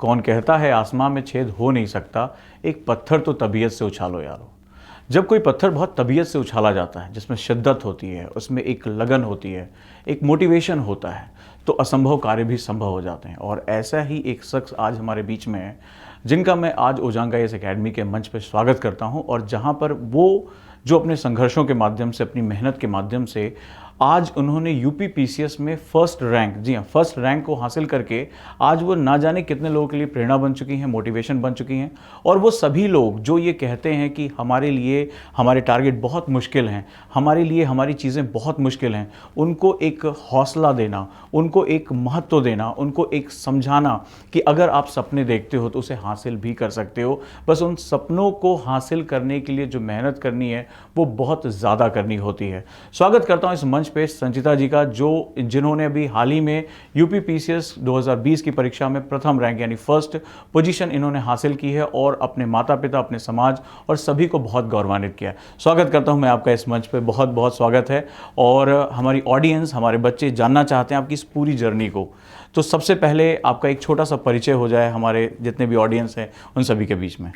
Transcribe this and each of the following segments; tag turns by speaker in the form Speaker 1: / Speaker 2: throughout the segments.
Speaker 1: कौन कहता है आसमां में छेद हो नहीं सकता, एक पत्थर तो तबीयत से उछालो यारो। जब कोई पत्थर बहुत तबीयत से उछाला जाता है, जिसमें शिद्दत होती है, उसमें एक लगन होती है, एक मोटिवेशन होता है, तो असंभव कार्य भी संभव हो जाते हैं। और ऐसा ही एक शख्स आज हमारे बीच में है, जिनका मैं आज ओजांग आईएएस एकेडमी के मंच पर स्वागत करता हूं। और जहां पर वो जो अपने संघर्षों के माध्यम से, अपनी मेहनत के माध्यम से आज उन्होंने यूपी पीसीएस में फर्स्ट रैंक, जी हाँ, फर्स्ट रैंक को हासिल करके आज वो ना जाने कितने लोगों के लिए प्रेरणा बन चुकी हैं, मोटिवेशन बन चुकी हैं। और वो सभी लोग जो ये कहते हैं कि हमारे लिए हमारे टारगेट बहुत मुश्किल हैं, हमारे लिए हमारी चीज़ें बहुत मुश्किल हैं, उनको एक हौसला देना, उनको एक महत्व देना, उनको एक समझाना कि अगर आप सपने देखते हो तो उसे हासिल भी कर सकते हो। बस उन सपनों को हासिल करने के लिए जो मेहनत करनी है वो बहुत ज़्यादा करनी होती है। स्वागत करता हूँ इस मंच पे संचिता जी का, जिन्होंने अभी हाल ही में यूपी पीसीएस 2020 की परीक्षा में प्रथम रैंक यानी फर्स्ट पोजीशन इन्होंने हासिल की है और अपने माता पिता, अपने समाज और सभी को बहुत गौरवान्वित किया है। स्वागत करता हूं मैं आपका इस मंच पे, बहुत बहुत स्वागत है। और हमारी ऑडियंस, हमारे बच्चे जानना चाहते हैं आपकी इस पूरी जर्नी को, तो सबसे पहले आपका एक छोटा सा परिचय हो जाए हमारे जितने भी ऑडियंस हैं उन सभी के बीच में।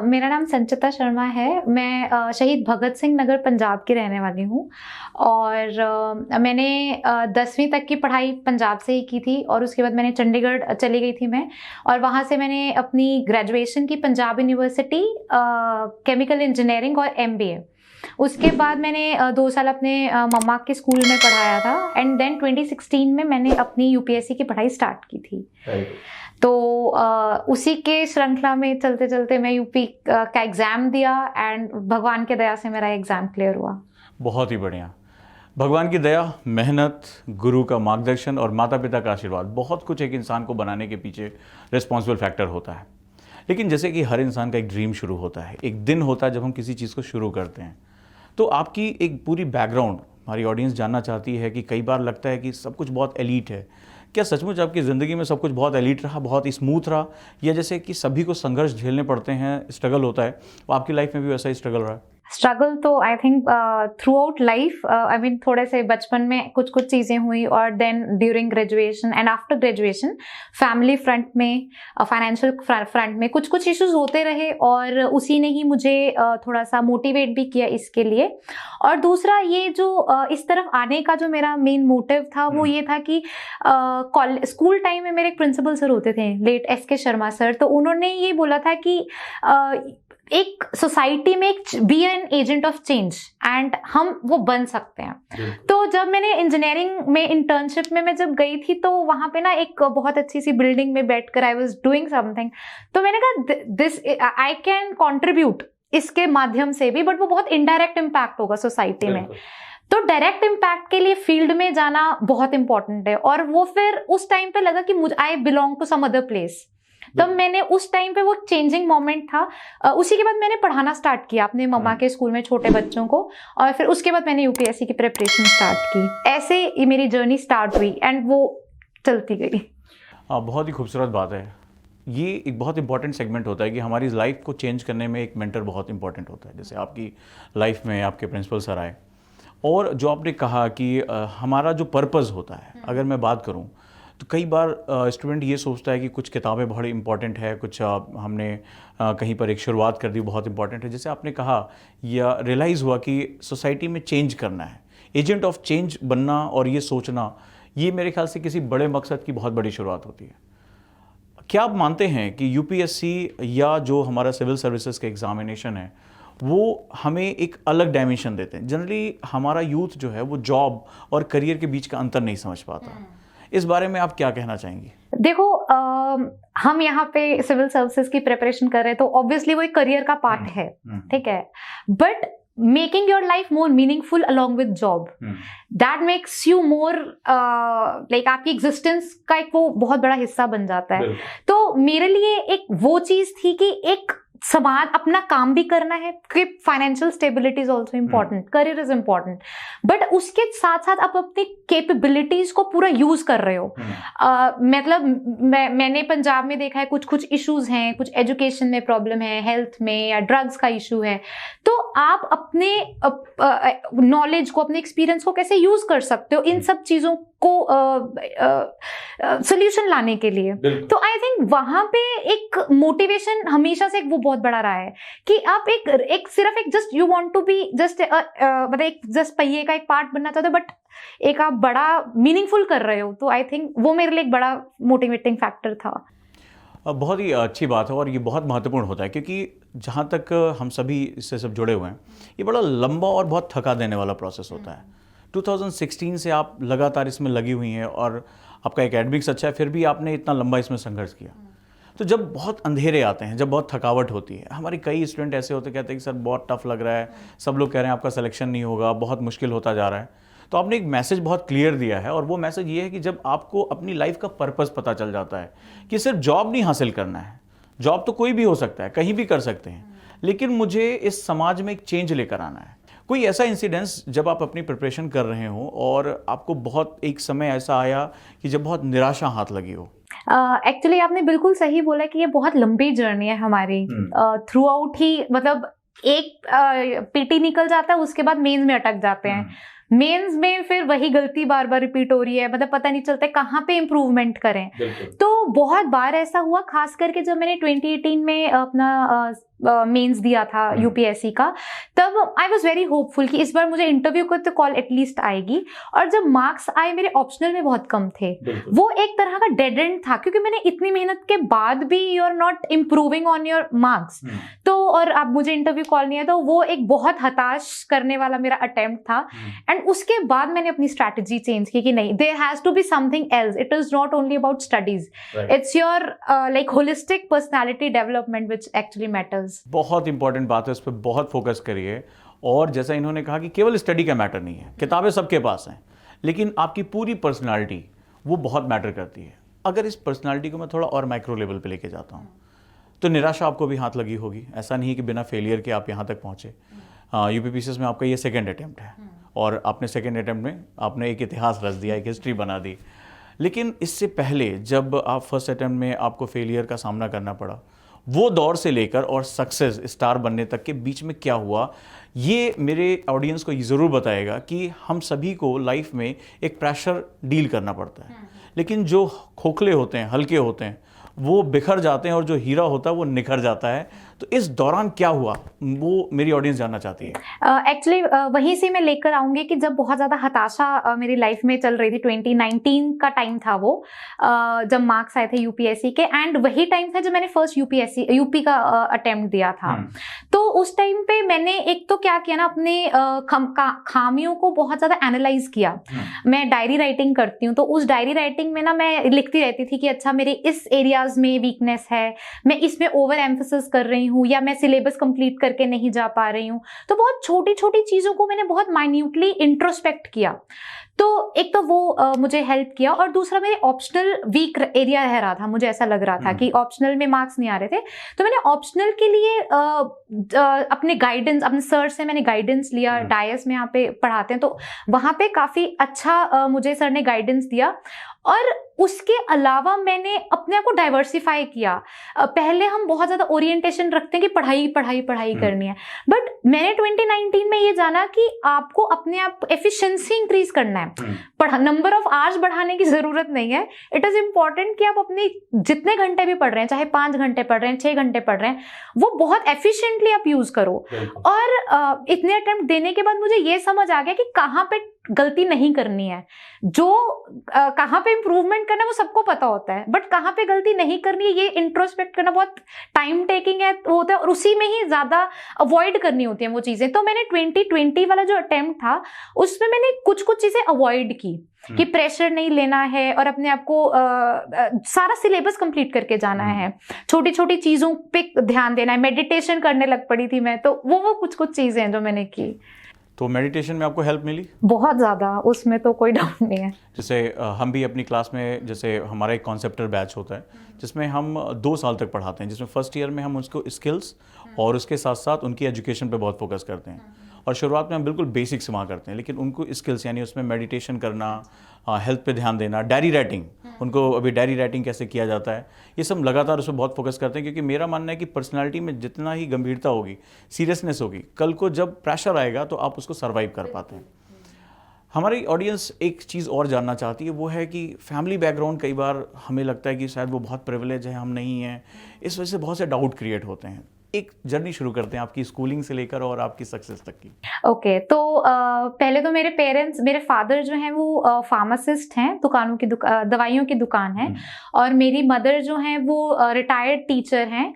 Speaker 2: मेरा नाम संचिता शर्मा है। मैं शहीद भगत सिंह नगर पंजाब की रहने वाली हूँ और मैंने 10वीं तक की पढ़ाई पंजाब से ही की थी और उसके बाद मैंने चंडीगढ़ चली गई थी मैं, और वहाँ से मैंने अपनी ग्रेजुएशन की पंजाब यूनिवर्सिटी केमिकल इंजीनियरिंग और एमबीए। उसके बाद मैंने 2 साल अपने मम्मा के स्कूल में पढ़ाया था एंड देन 2016 में मैंने अपनी यूपीएससी की पढ़ाई स्टार्ट की थी। तो उसी के श्रृंखला में चलते चलते मैं यूपी का एग्ज़ाम दिया एंड भगवान के दया से मेरा एग्ज़ाम क्लियर हुआ।
Speaker 1: बहुत ही बढ़िया। भगवान की दया, मेहनत, गुरु का मार्गदर्शन और माता पिता का आशीर्वाद, बहुत कुछ एक इंसान को बनाने के पीछे रिस्पॉन्सिबल फैक्टर होता है। लेकिन जैसे कि हर इंसान का एक ड्रीम शुरू होता है, एक दिन होता है जब हम किसी चीज़ को शुरू करते हैं। तो आपकी एक पूरी बैकग्राउंड हमारी ऑडियंस जानना चाहती है कि कई बार लगता है कि सब कुछ बहुत एलीट है। क्या सचमुच आपकी ज़िंदगी में सब कुछ बहुत एलीट रहा, बहुत स्मूथ रहा, या जैसे कि सभी को संघर्ष झेलने पड़ते हैं, स्ट्रगल होता है, तो आपकी लाइफ में भी वैसा ही स्ट्रगल रहा है?
Speaker 2: स्ट्रगल तो I think throughout life, I mean थोड़े से बचपन में कुछ चीज़ें हुई और then during graduation and after graduation family front में, फाइनेंशियल फ्रंट में कुछ इश्यूज होते रहे और उसी ने ही मुझे थोड़ा सा मोटिवेट भी किया इसके लिए। और दूसरा ये जो इस तरफ आने का जो मेरा मेन मोटिव था वो ये था कि स्कूल टाइम में मेरे एक प्रिंसिपल सर होते थे, लेट एस.के. शर्मा सर, तो उन्होंने ये बोला था कि एक सोसाइटी में एक be an agent of change and हम वो बन सकते हैं। तो जब मैंने इंजीनियरिंग में इंटर्नशिप में मैं जब गई थी तो वहां पे ना एक बहुत अच्छी सी बिल्डिंग में बैठकर आई वाज डूइंग समथिंग, तो मैंने कहा दिस आई कैन कंट्रीब्यूट इसके माध्यम से भी, बट वो बहुत इनडायरेक्ट इम्पैक्ट होगा सोसाइटी में। तो डायरेक्ट इम्पैक्ट के लिए फील्ड में जाना बहुत इंपॉर्टेंट है और वो फिर उस टाइम पे लगा कि मुझे I belong to some other place. तब मैंने उस टाइम पे वो चेंजिंग मोमेंट था। उसी के बाद मैंने पढ़ाना स्टार्ट किया अपने मम्मा के स्कूल में छोटे बच्चों को, और फिर उसके बाद मैंने यूपीएससी की प्रिपरेशन स्टार्ट की। ऐसे ये मेरी जर्नी स्टार्ट हुई एंड वो चलती गई।
Speaker 1: बहुत ही खूबसूरत बात है। ये एक बहुत इंपॉर्टेंट सेगमेंट होता है कि हमारी लाइफ को चेंज करने में एक मेंटर बहुत इंपॉर्टेंट होता है। जैसे आपकी लाइफ में आपके प्रिंसिपल सर आए, और जो आपने कहा कि हमारा जो पर्पज़ होता है, अगर मैं बात करूं तो कई बार स्टूडेंट ये सोचता है कि कुछ किताबें बड़ी इंपॉर्टेंट है, कुछ हमने कहीं पर एक शुरुआत कर दी बहुत इंपॉर्टेंट है। जैसे आपने कहा या रियलाइज़ हुआ कि सोसाइटी में चेंज करना है, एजेंट ऑफ चेंज बनना और ये सोचना, ये मेरे ख्याल से किसी बड़े मकसद की बहुत बड़ी शुरुआत होती है। क्या आप मानते हैं कि यूपीएससी या जो हमारा सिविल सर्विसेज का एग्जामिनेशन है वो हमें एक अलग डायमेंशन देते हैं? जनरली हमारा यूथ जो है वो जॉब और करियर के बीच का अंतर नहीं समझ पाता। इस बारे में आप क्या कहना चाहेंगी?
Speaker 2: देखो, हम यहाँ पे सिविल सर्विसेज की प्रिपरेशन कर रहे हैं तो ऑब्वियसली वो एक करियर का पार्ट है, ठीक है, but making your life more meaningful along with job, that makes you more like आपकी एग्जिस्टेंस का एक वो बहुत बड़ा हिस्सा बन जाता है। तो मेरे लिए एक वो चीज थी कि एक समाज अपना काम भी करना है, कि financial stability is also important, career is important, but उसके साथ साथ आप अपनी कैपेबिलिटीज को पूरा यूज कर रहे हो। मतलब मैंने पंजाब में देखा है कुछ इश्यूज हैं, कुछ एजुकेशन में प्रॉब्लम है, हेल्थ में या ड्रग्स का इशू है, तो आप अपने नॉलेज को, अपने एक्सपीरियंस को कैसे यूज कर सकते हो इन सब चीजों को सोल्यूशन लाने के लिए। तो आई थिंक वहां पे एक मोटिवेशन हमेशा से वो बहुत बड़ा रहा है कि आप एक सिर्फ एक just you want to be just मतलब एक जस्ट पहिए का एक पार्ट बनना चाहते हो, बट एक आप बड़ा मीनिंगफुल कर रहे हो। तो आई थिंक वो मेरे लिए एक बड़ा मोटिवेटिंग फैक्टर था।
Speaker 1: बहुत ही अच्छी बात है और ये बहुत महत्वपूर्ण होता है, क्योंकि जहाँ तक हम सभी इससे सब जुड़े हुए हैं, ये बड़ा लंबा और बहुत थका देने वाला प्रोसेस होता है। 2016 से आप लगातार इसमें लगी हुई हैं और आपका एकेडमिक्स अच्छा है, फिर भी आपने इतना लंबा इसमें संघर्ष किया। तो जब बहुत अंधेरे आते हैं, जब बहुत थकावट होती है, हमारे कई स्टूडेंट ऐसे होते कहते हैं कि सर बहुत टफ लग रहा है, सब लोग कह रहे हैं आपका सिलेक्शन नहीं होगा, बहुत मुश्किल होता जा रहा है। तो आपने एक मैसेज बहुत क्लियर दिया है, और वो मैसेज ये है कि जब आपको अपनी लाइफ का पर्पस पता चल जाता है कि सिर्फ जॉब नहीं हासिल करना है, जॉब तो कोई भी हो सकता है, कहीं भी कर सकते हैं, लेकिन मुझे इस समाज में एक चेंज लेकर आना है। कोई ऐसा इंसिडेंस जब आप अपनी प्रिपरेशन कर रहे हो और आपको बहुत एक समय ऐसा आया कि जब बहुत निराशा हाथ लगी हो?
Speaker 2: एक्चुअली आपने बिल्कुल सही बोला कि ये बहुत लंबी जर्नी है हमारी। थ्रू आउट ही मतलब एक पीटी निकल जाता है, उसके बाद मेंस में अटक जाते हैं। मेंस में फिर वही गलती बार बार रिपीट हो रही है, मतलब पता नहीं चलता कहाँ पे इम्प्रूवमेंट करें। तो बहुत बार ऐसा हुआ, खास करके जब मैंने 2018 में अपना मेंस दिया था यूपीएससी का, तब आई वाज वेरी होपफुल कि इस बार मुझे इंटरव्यू को तो कॉल एटलीस्ट आएगी। और जब मार्क्स आए मेरे ऑप्शनल में बहुत कम थे, वो एक तरह का डेड एंड था, क्योंकि मैंने इतनी मेहनत के बाद भी you are not improving on your marks. तो और अब मुझे इंटरव्यू कॉल नहीं है, तो वो एक बहुत हताश करने वाला मेरा अटेम्प्ट था। एंड उसके बाद मैंने अपनी स्ट्रैटेजी चेंज की कि नहीं, there has to be something else, it is not only about studies, it's your like holistic personality development which actually matters.
Speaker 1: बहुत इंपॉर्टेंट बात है, इस पर बहुत फोकस करिए। और जैसा इन्होंने कहा कि केवल स्टडी का मैटर नहीं है, किताबें सबके पास हैं, लेकिन आपकी पूरी पर्सनालिटी वो बहुत मैटर करती है। अगर इस पर्सनालिटी को मैं थोड़ा और माइक्रो लेवल पे लेके जाता हूँ, तो निराशा आपको भी हाथ लगी होगी। ऐसा नहीं है कि बिना फेलियर के आप यहाँ तक पहुँचे। यूपीपीसीएस में आपका ये सेकेंड अटैम्प्ट है, और आपने सेकेंड अटैम्प्ट में आपने एक इतिहास रच दिया, एक हिस्ट्री बना दी। लेकिन इससे पहले जब आप फर्स्ट अटैम्प्ट में आपको फेलियर का सामना करना पड़ा, वो दौर से लेकर और सक्सेस स्टार बनने तक के बीच में क्या हुआ, ये मेरे ऑडियंस को ये ज़रूर बताएगा कि हम सभी को लाइफ में एक प्रेशर डील करना पड़ता है, लेकिन जो खोखले होते हैं, हल्के होते हैं, वो बिखर जाते हैं, और जो हीरा होता है वो निखर जाता है। तो इस दौरान क्या हुआ, वो मेरी ऑडियंस जानना चाहती है।
Speaker 2: एक्चुअली वहीं से मैं लेकर आऊंगी कि जब बहुत ज़्यादा हताशा मेरी लाइफ में चल रही थी, 2019 का टाइम था वो, जब मार्क्स आए थे यूपीएससी के, एंड वही टाइम था जब मैंने फर्स्ट यूपी का अटेम्प्ट दिया था। तो उस टाइम पे मैंने एक तो क्या किया ना, अपने खामियों को बहुत ज़्यादा एनालाइज किया। मैं डायरी राइटिंग करती हूँ, तो उस डायरी राइटिंग में ना मैं लिखती रहती थी कि अच्छा मेरे इस एरियाज में वीकनेस है, मैं इसमें ओवर एम्फेसिस कर रही हूँ, या मैं सिलेबस कंप्लीट करके नहीं जा पा रही हूँ। तो बहुत छोटी छोटी चीजों को मैंने बहुत माइन्यूटली इंट्रोस्पेक्ट किया। तो एक तो वो मुझे हेल्प किया, और दूसरा मेरे ऑप्शनल वीक एरिया रह रहा था, मुझे ऐसा लग रहा था कि ऑप्शनल में मार्क्स नहीं आ रहे थे। तो मैंने ऑप्शनल के लिए अपने गाइडेंस, अपने सर से मैंने गाइडेंस लिया। डायस में यहाँ पे पढ़ाते हैं, तो वहाँ पे काफी अच्छा मुझे सर ने गाइडेंस दिया। और उसके अलावा मैंने अपने आप को डाइवर्सिफाई किया। पहले हम बहुत ज्यादा ओरिएंटेशन रखते हैं कि पढ़ाई पढ़ाई पढ़ाई करनी है, बट मैंने 2019 में ये जाना कि आपको अपने आप एफिशिएंसी इंक्रीज करना है। नंबर ऑफ आवर्स बढ़ाने की जरूरत नहीं है। इट इज इंपॉर्टेंट कि आप अपने जितने घंटे भी पढ़ रहे हैं, चाहे 5 घंटे पढ़ रहे हैं, 6 घंटे पढ़ रहे हैं, वो बहुत एफिशिएंटली आप यूज करो। और इतने अटेम्प्ट देने के बाद मुझे ये समझ आ गया कि कहाँ पे गलती नहीं करनी है। जो कहाँ पे इंप्रूवमेंट करना है वो सबको पता होता है, बट कहाँ पे गलती नहीं करनी है ये इंट्रोस्पेक्ट करना बहुत टाइम टेकिंग है होता है, और उसी में ही ज्यादा अवॉइड करनी होती है वो चीजें। तो मैंने 2020 वाला जो अटेम्प्ट था उसमें मैंने कुछ चीजें अवॉइड की कि प्रेशर नहीं लेना है, और अपने आप को सारा सिलेबस कंप्लीट करके जाना है, छोटी छोटी चीजों पे ध्यान देना है। मेडिटेशन करने लग पड़ी थी मैं, तो वो कुछ चीजें हैं जो मैंने की।
Speaker 1: तो मेडिटेशन में आपको हेल्प मिली?
Speaker 2: बहुत ज़्यादा, उसमें तो कोई डाउट नहीं है।
Speaker 1: जैसे हम भी अपनी क्लास में, जैसे हमारा एक कॉन्सेप्टर बैच होता है जिसमें हम 2 साल तक पढ़ाते हैं, जिसमें फर्स्ट ईयर में हम उसको स्किल्स और उसके साथ साथ उनकी एजुकेशन पे बहुत फोकस करते हैं, और शुरुआत में हम बिल्कुल बेसिक से वहाँ करते हैं, लेकिन उनको स्किल्स यानी उसमें मेडिटेशन करना, हेल्थ पे ध्यान देना, डायरी राइटिंग, उनको अभी डायरी राइटिंग कैसे किया जाता है, ये सब लगातार उस पर बहुत फोकस करते हैं। क्योंकि मेरा मानना है कि पर्सनालिटी में जितना ही गंभीरता होगी, सीरियसनेस होगी, कल को जब प्रेशर आएगा तो आप उसको सर्वाइव कर पाते हैं। हमारी ऑडियंस एक चीज़ और जानना चाहती है, वो है कि फैमिली बैकग्राउंड कई बार हमें लगता है कि शायद वो बहुत प्रिविलेज है, हम नहीं हैं, इस वजह से बहुत से डाउट क्रिएट होते हैं। एक जर्नी शुरू करते हैं आपकी स्कूलिंग से लेकर और आपकी सक्सेस तक की।
Speaker 2: ओके, तो पहले तो मेरे पेरेंट्स, मेरे फादर जो हैं वो फार्मासिस्ट हैं, दवाइयों की दुकान है, और मेरी मदर जो हैं वो रिटायर्ड टीचर हैं,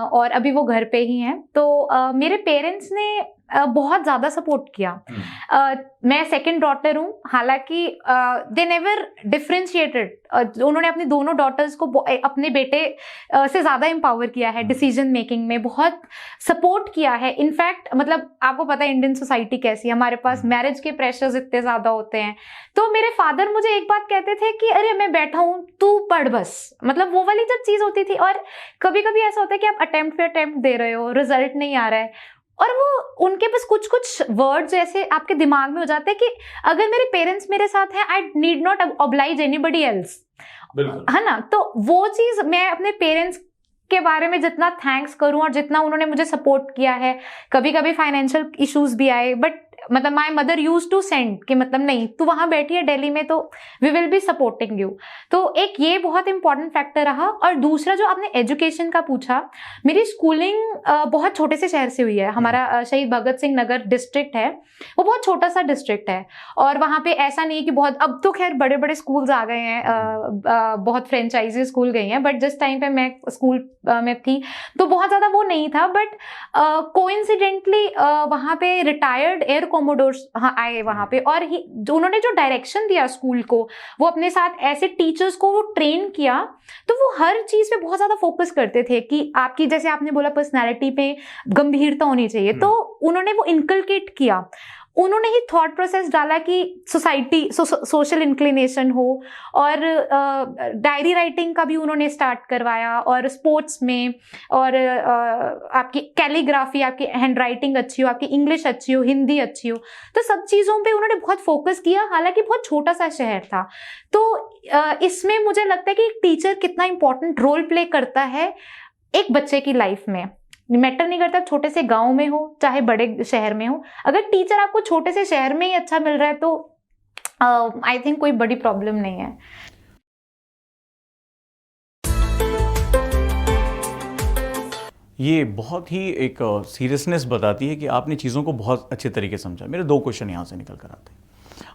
Speaker 2: और अभी वो घर पे ही हैं। तो मेरे पेरेंट्स ने बहुत ज़्यादा सपोर्ट किया। मैं सेकंड डॉटर हूँ, हालांकि दे नेवर डिफरेंशिएटेड। उन्होंने अपनी दोनों डॉटर्स को अपने बेटे से ज़्यादा एम्पावर किया है, डिसीजन मेकिंग में बहुत सपोर्ट किया है। इनफैक्ट मतलब आपको पता है इंडियन सोसाइटी कैसी है, हमारे पास मैरिज के प्रेशर्स इतने ज़्यादा होते हैं। तो मेरे फादर मुझे एक बात कहते थे कि अरे मैं बैठा हूँ, तू पढ़ बस, मतलब वो वाली जब चीज़ होती थी। और कभी कभी ऐसा होता है कि आप अटेम्प्ट पे अटेम्प्ट दे रहे हो, रिजल्ट नहीं आ रहा है, और वो उनके पास कुछ कुछ वर्ड्स ऐसे आपके दिमाग में हो जाते हैं कि अगर मेरे पेरेंट्स मेरे साथ हैं, I need not oblige anybody else, है ना। तो वो चीज मैं अपने पेरेंट्स के बारे में जितना थैंक्स करूं और जितना उन्होंने मुझे सपोर्ट किया है, कभी कभी फाइनेंशियल इश्यूज भी आए, बट मतलब my mother use to send कि मतलब नहीं तू वहां बैठी है दिल्ली में, तो we will be supporting you. तो एक ये बहुत इंपॉर्टेंट फैक्टर रहा। और दूसरा जो आपने एजुकेशन का पूछा, मेरी स्कूलिंग बहुत छोटे से शहर से हुई है। हमारा शहीद भगत सिंह नगर डिस्ट्रिक्ट है, वो बहुत छोटा सा डिस्ट्रिक्ट है, और वहाँ पे ऐसा नहीं है कि बहुत, अब तो खैर बड़े बड़े स्कूल्स आ गए हैं, बहुत फ्रेंचाइजी स्कूल गई हैं, बट जिस टाइम पे मैं स्कूल में थी तो बहुत ज़्यादा वो नहीं था। बट कोइंसिडेंटली वहाँ पे रिटायर्ड एयर कोमोडोर्स आए वहाँ पे, और उन्होंने जो डायरेक्शन दिया स्कूल को, वो अपने साथ ऐसे टीचर्स को वो ट्रेन किया, तो वो हर चीज़ पे बहुत ज़्यादा फोकस करते थे कि आपकी, जैसे आपने बोला पर्सनैलिटी पे गंभीरता होनी चाहिए, तो उन्होंने वो इनकलकेट किया। उन्होंने ही थॉट प्रोसेस डाला कि सोसाइटी सोशल इंक्लिनेशन हो, और डायरी राइटिंग का भी उन्होंने स्टार्ट करवाया, और स्पोर्ट्स में, और आपकी कैलीग्राफी, आपकी हैंड राइटिंग अच्छी हो, आपकी इंग्लिश अच्छी हो, हिंदी अच्छी हो, तो सब चीज़ों पे उन्होंने बहुत फोकस किया। हालांकि बहुत छोटा सा शहर था, तो इसमें मुझे लगता है कि एक टीचर कितना इंपॉर्टेंट रोल प्ले करता है एक बच्चे की लाइफ में। मैटर नहीं करता छोटे से गांव में हो चाहे बड़े शहर में हो, अगर टीचर आपको छोटे से शहर में ही अच्छा मिल रहा है तो आई थिंक कोई बड़ी प्रॉब्लम नहीं है।
Speaker 1: ये बहुत ही एक सीरियसनेस बताती है कि आपने चीज़ों को बहुत अच्छे तरीके से समझा। मेरे 2 क्वेश्चन यहाँ से निकल कर आते हैं।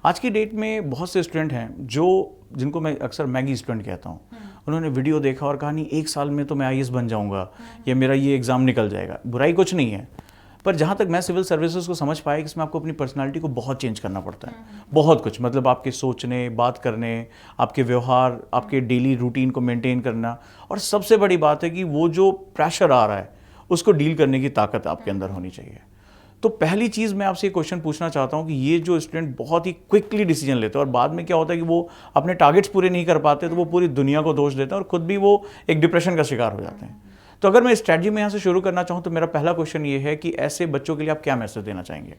Speaker 1: आज की डेट में बहुत से स्टूडेंट हैं जिनको मैं अक्सर मैगी स्टूडेंट कहता हूँ, उन्होंने वीडियो देखा और कहा नहीं 1 साल में तो मैं IAS बन जाऊँगा या मेरा ये एग्ज़ाम निकल जाएगा। बुराई कुछ नहीं है, पर जहाँ तक मैं सिविल सर्विसेज को समझ पाया कि इसमें आपको अपनी पर्सनालिटी को बहुत चेंज करना पड़ता है, बहुत कुछ, मतलब आपके सोचने, बात करने, आपके व्यवहार, आपके डेली रूटीन को मेंटेन करना, और सबसे बड़ी बात है कि वो जो प्रेशर आ रहा है उसको डील करने की ताकत आपके अंदर होनी चाहिए। तो पहली चीज़ मैं आपसे ये क्वेश्चन पूछना चाहता हूँ कि ये जो स्टूडेंट बहुत ही क्विकली डिसीजन लेते हैं और बाद में क्या होता है कि वो अपने टारगेट्स पूरे नहीं कर पाते, तो वो पूरी दुनिया को दोष देते हैं और खुद भी वो एक डिप्रेशन का शिकार हो जाते हैं। तो अगर मैं स्ट्रैटेजी में यहाँ से शुरू करना चाहूँ तो मेरा पहला क्वेश्चन ये है कि ऐसे बच्चों के लिए आप क्या मैसेज देना चाहेंगे?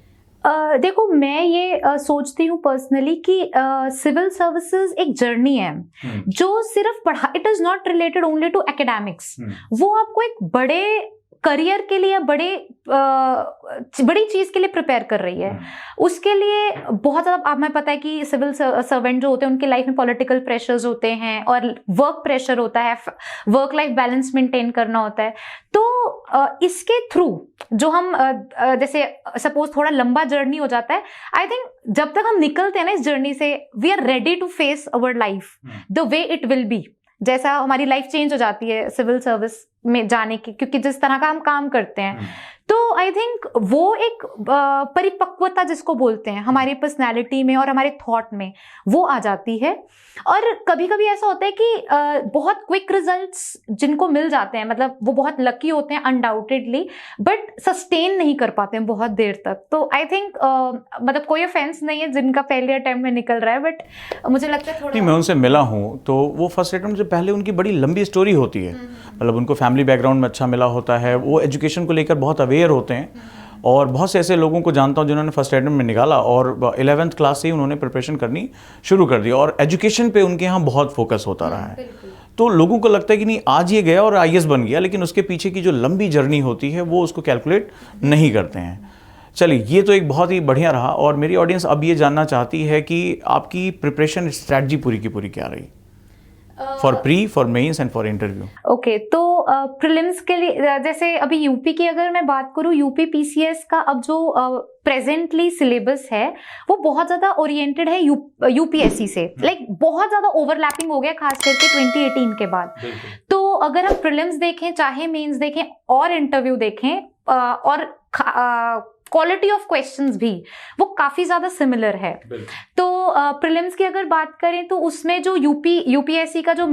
Speaker 2: देखो, मैं ये सोचती हूँ पर्सनली कि सिविल सर्विसेज एक जर्नी है जो सिर्फ पढ़ा, it is not related only to academics. वो आपको एक बड़े करियर के लिए, बड़ी चीज के लिए प्रिपेयर कर रही है। उसके लिए बहुत ज्यादा, आप, हमें पता है कि सिविल सर्वेंट जो होते हैं उनकी लाइफ में पॉलिटिकल प्रेशर्स होते हैं और वर्क प्रेशर होता है, वर्क लाइफ बैलेंस मेंटेन करना होता है। तो इसके थ्रू जो हम जैसे सपोज थोड़ा लंबा जर्नी हो जाता है, आई थिंक जब तक हम निकलते हैं ना इस जर्नी से, we are ready to face our life the way it will be. जैसा हमारी लाइफ चेंज हो जाती है सिविल सर्विस में जाने की, क्योंकि जिस तरह का हम काम करते हैं, तो आई थिंक वो एक परिपक्वता जिसको बोलते हैं हमारी पर्सनैलिटी में और हमारे थॉट में, वो आ जाती है। और कभी कभी ऐसा होता है कि बहुत क्विक रिजल्ट्स जिनको मिल जाते हैं, मतलब वो बहुत लकी होते हैं अनडाउटेडली, बट सस्टेन नहीं कर पाते हैं बहुत देर तक। तो आई थिंक मतलब कोई ऑफेंस नहीं है जिनका पहले अटेम्प्ट में निकल रहा है, बट मुझे लगता है थोड़ा,
Speaker 1: मैं उनसे मिला हूँ तो वो फर्स्ट अटेम्प्ट से पहले उनकी बड़ी लंबी स्टोरी होती है, मतलब उनको फैमिली बैकग्राउंड में अच्छा मिला होता है, वो एजुकेशन को लेकर बहुत अवेयर होते हैं और बहुत से ऐसे लोगों को जानता हूँ जिन्होंने फर्स्ट अटेम्प्ट में निकाला और 11th क्लास से ही उन्होंने प्रिपरेशन करनी शुरू कर दी और एजुकेशन पे उनके यहाँ बहुत फोकस होता रहा है। तो लोगों को लगता है कि नहीं आज ये गया और IAS बन गया, लेकिन उसके पीछे की जो लंबी जर्नी होती है वो उसको कैलकुलेट नहीं करते हैं। चलिए, ये तो एक बहुत ही बढ़िया रहा और मेरी ऑडियंस अब ये जानना चाहती है कि आपकी प्रिपरेशन स्ट्रैटेजी पूरी की पूरी क्या रही for pre, for mains and for interview.
Speaker 2: Okay, तो प्रीलिम्स के लिए जैसे अभी यूपी की अगर मैं बात करूँ, यूपी PCS का अब जो प्रेजेंटली सिलेबस है वो बहुत ज्यादा ओरिएंटेड है UPSC से, लाइक बहुत ज्यादा ओवरलैपिंग हो गया खास करके 2018 के बाद। तो अगर आप प्रीलिम्स देखें, चाहे मेंस देखें और इंटरव्यू देखें, और क्वालिटी ऑफ क्वेश्चंस भी वो काफी ज्यादा सिमिलर है। तो प्रीलिम्स की अगर बात करें तो उसमें जो UPSC का जो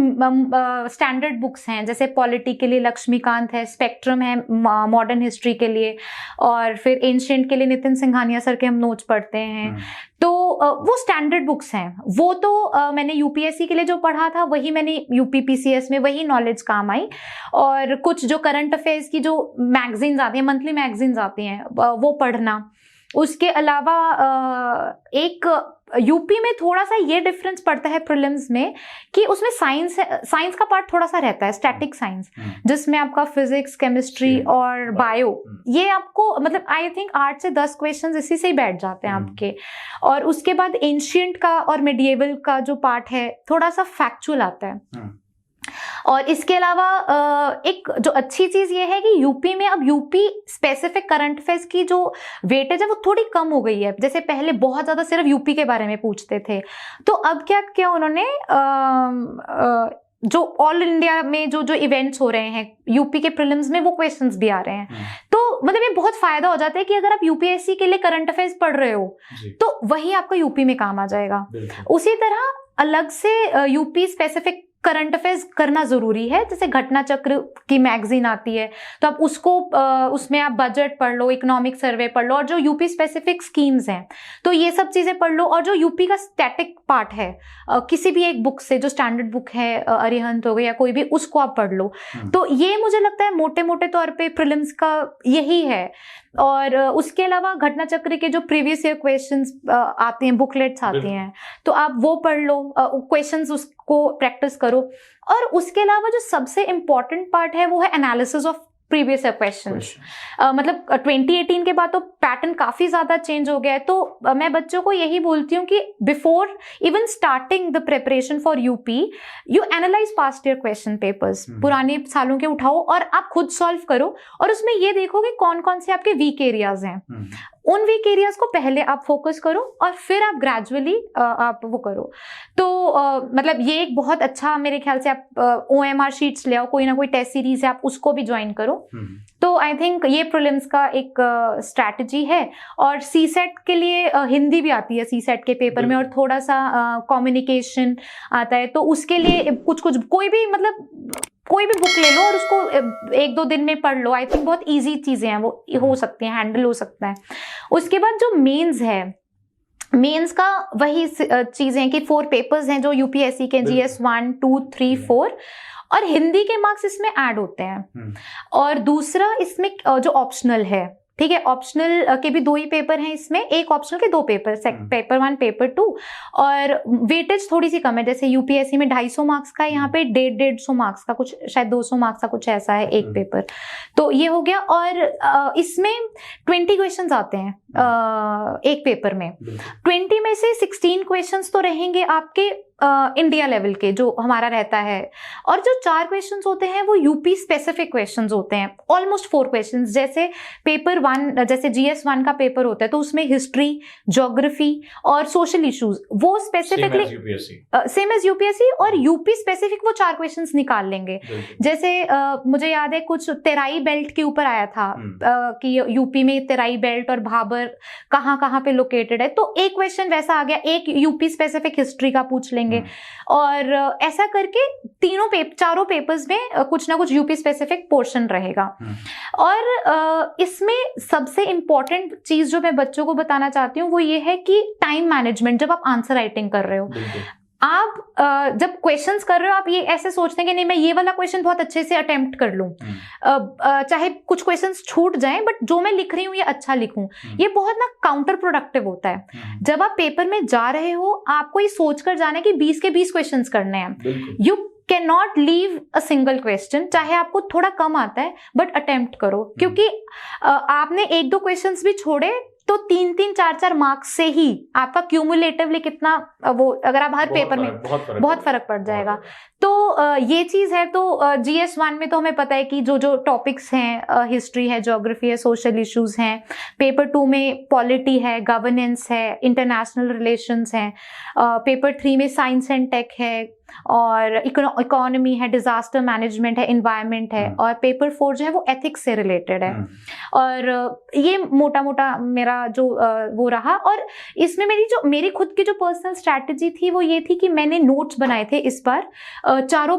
Speaker 2: स्टैंडर्ड बुक्स हैं, जैसे पॉलिटी के लिए लक्ष्मीकांत है, स्पेक्ट्रम है मॉडर्न हिस्ट्री के लिए, और फिर एंशिएंट के लिए नितिन सिंघानिया सर के हम नोट्स पढ़ते हैं। तो वो स्टैंडर्ड बुक्स हैं, वो तो मैंने UPSC के लिए जो पढ़ा था वही मैंने UP PCS में वही नॉलेज काम आई। और कुछ जो करंट अफेयर्स की जो मैगजीन्स आती हैं, मंथली मैगजीन्स आती हैं, वो पढ़ना। उसके अलावा एक यूपी में थोड़ा सा ये डिफरेंस पड़ता है प्रीलिम्स में कि उसमें साइंस का पार्ट थोड़ा सा रहता है, स्टैटिक साइंस, जिसमें आपका फिजिक्स, केमिस्ट्री और बायो, ये आपको मतलब आई थिंक 8 से 10 क्वेश्चंस इसी से ही बैठ जाते हैं आपके। और उसके बाद एंशिएंट का और मेडिएवल का जो पार्ट है थोड़ा सा फैक्चुअल आता है। और इसके अलावा एक जो अच्छी चीज ये है कि यूपी में अब यूपी स्पेसिफिक करंट अफेयर्स की जो वेटेज है वो थोड़ी कम हो गई है। जैसे पहले बहुत ज्यादा सिर्फ यूपी के बारे में पूछते थे, तो अब क्या किया उन्होंने, जो ऑल इंडिया में जो इवेंट्स हो रहे हैं यूपी के प्रीलिम्स में वो क्वेश्चंस भी आ रहे हैं। तो मतलब ये बहुत फायदा हो जाता है कि अगर आप UPSC के लिए करंट अफेयर्स पढ़ रहे हो तो वही आपका यूपी में काम आ जाएगा। उसी तरह अलग से यूपी स्पेसिफिक करंट अफेयर्स करना जरूरी है। जैसे घटना चक्र की मैगजीन आती है तो आप उसको उसमें आप बजट पढ़ लो, इकोनॉमिक सर्वे पढ़ लो, और जो यूपी स्पेसिफिक स्कीम्स हैं तो ये सब चीजें पढ़ लो। और जो यूपी का स्टैटिक पार्ट है किसी भी एक बुक से, जो स्टैंडर्ड बुक है अरिहंत हो गई या कोई भी, उसको आप पढ़ लो। तो ये मुझे लगता है मोटे मोटे तौर पे प्रीलिम्स का यही है। और उसके अलावा घटना चक्र के जो प्रीवियस ईयर क्वेश्चंस आते हैं, बुकलेट्स आती हैं, तो आप वो पढ़ लो, क्वेश्चंस उसको प्रैक्टिस करो। और उसके अलावा जो सबसे इम्पोर्टेंट पार्ट है वो है analysis of previous year questions. मतलब 2018 के बाद तो पैटर्न काफी ज्यादा चेंज हो गया है। तो मैं बच्चों को यही बोलती हूँ कि before even starting the preparation for UP, you analyse past year question papers, पुराने सालों के उठाओ और आप खुद सॉल्व करो, और उसमें ये देखो कि कौन कौन से आपके वीक एरियाज हैं। उन वीक एरियाज को पहले आप फोकस करो और फिर आप ग्रेजुअली आप वो करो। तो मतलब ये एक बहुत अच्छा, मेरे ख्याल से आप OMR शीट्स ले आओ, कोई ना कोई टेस्ट सीरीज है आप उसको भी ज्वाइन करो। तो आई थिंक ये प्रीलिम्स का एक स्ट्रैटेजी है। और CSET के लिए हिंदी भी आती है CSET के पेपर में, और थोड़ा सा कम्युनिकेशन आता है। तो उसके लिए कुछ कोई भी बुक ले लो और उसको 1-2 दिन में पढ़ लो। आई थिंक बहुत इजी चीजें हैं, वो हो सकती हैं, हैंडल हो सकता है। उसके बाद जो मेंस है, मेंस का वही चीजें हैं कि 4 पेपर्स हैं जो UPSC के, GS 1, 2, 3, 4, और हिंदी के मार्क्स इसमें ऐड होते हैं। और दूसरा इसमें जो ऑप्शनल है, ठीक है, ऑप्शनल के भी 2 ही पेपर हैं इसमें, एक ऑप्शनल के 2 पेपर, पेपर 1, पेपर 2, और वेटेज थोड़ी सी कम है। जैसे UPSC में 250 मार्क्स का, यहाँ पे 150 मार्क्स का, कुछ शायद 200 मार्क्स का कुछ ऐसा है एक पेपर। तो ये हो गया। और इसमें 20 क्वेश्चंस आते हैं एक पेपर में। 20 में से 16 क्वेश्चंस तो रहेंगे आपके इंडिया लेवल के, जो हमारा रहता है, और जो 4 क्वेश्चंस होते हैं वो यूपी स्पेसिफिक क्वेश्चंस होते हैं, ऑलमोस्ट 4 क्वेश्चंस। जैसे पेपर 1, जैसे GS 1 का पेपर होता है तो उसमें हिस्ट्री, ज्योग्राफी और सोशल इश्यूज, वो स्पेसिफिकली सेम एज UPSC, और यूपी स्पेसिफिक वो 4 क्वेश्चंस निकाल लेंगे। जैसे मुझे याद है कुछ तेराई बेल्ट के ऊपर आया था कि यूपी में तेराई बेल्ट और भाबर कहाँ कहाँ पे लोकेटेड है, तो एक क्वेश्चन वैसा आ गया, एक यूपी स्पेसिफिक हिस्ट्री का पूछ लेंगे। और ऐसा करके चारों पेपर्स में कुछ ना कुछ यूपी स्पेसिफिक पोर्शन रहेगा। और इसमें सबसे इंपॉर्टेंट चीज जो मैं बच्चों को बताना चाहती हूँ वो ये है कि टाइम मैनेजमेंट, जब आप आंसर राइटिंग कर रहे हो, आप जब क्वेश्चंस कर रहे हो आप ये ऐसे सोचते हैं कि नहीं मैं ये वाला क्वेश्चन बहुत अच्छे से अटेम्प्ट कर लूं, चाहे कुछ क्वेश्चंस छूट जाएं बट जो मैं लिख रही हूँ ये अच्छा लिखूं, ये बहुत ना काउंटर प्रोडक्टिव होता है। जब आप पेपर में जा रहे हो आपको ये सोचकर जाना है कि 20 के 20 क्वेश्चंस करने हैं। You can not leave a single question, चाहे आपको थोड़ा कम आता है बट अटेम्प्ट करो, क्योंकि आपने 1-2 क्वेश्चंस भी छोड़े तो 3-3, 4-4 मार्क्स से ही आपका क्यूमुलेटिवली कितना वो, अगर आप हर पेपर में बहुत फर्क पड़ जाएगा। तो ये चीज है। तो GS1 में तो हमें पता है कि जो जो टॉपिक्स हैं, हिस्ट्री है, ज्योग्राफी है, सोशल इश्यूज हैं। पेपर 2 में पॉलिटी है, गवर्नेंस है, इंटरनेशनल रिलेशंस हैं। पेपर 3 में साइंस एंड टेक है और इकोनॉमी है, डिजास्टर मैनेजमेंट है, एनवायरनमेंट है, और पेपर 4 जो है वो एथिक्स से रिलेटेड है। और ये मोटा मोटा मेरा जो वो रहा। और इसमें मेरी खुद की जो पर्सनल स्ट्रैटेजी थी वो ये थी कि मैंने नोट्स बनाए थे इस बार चारों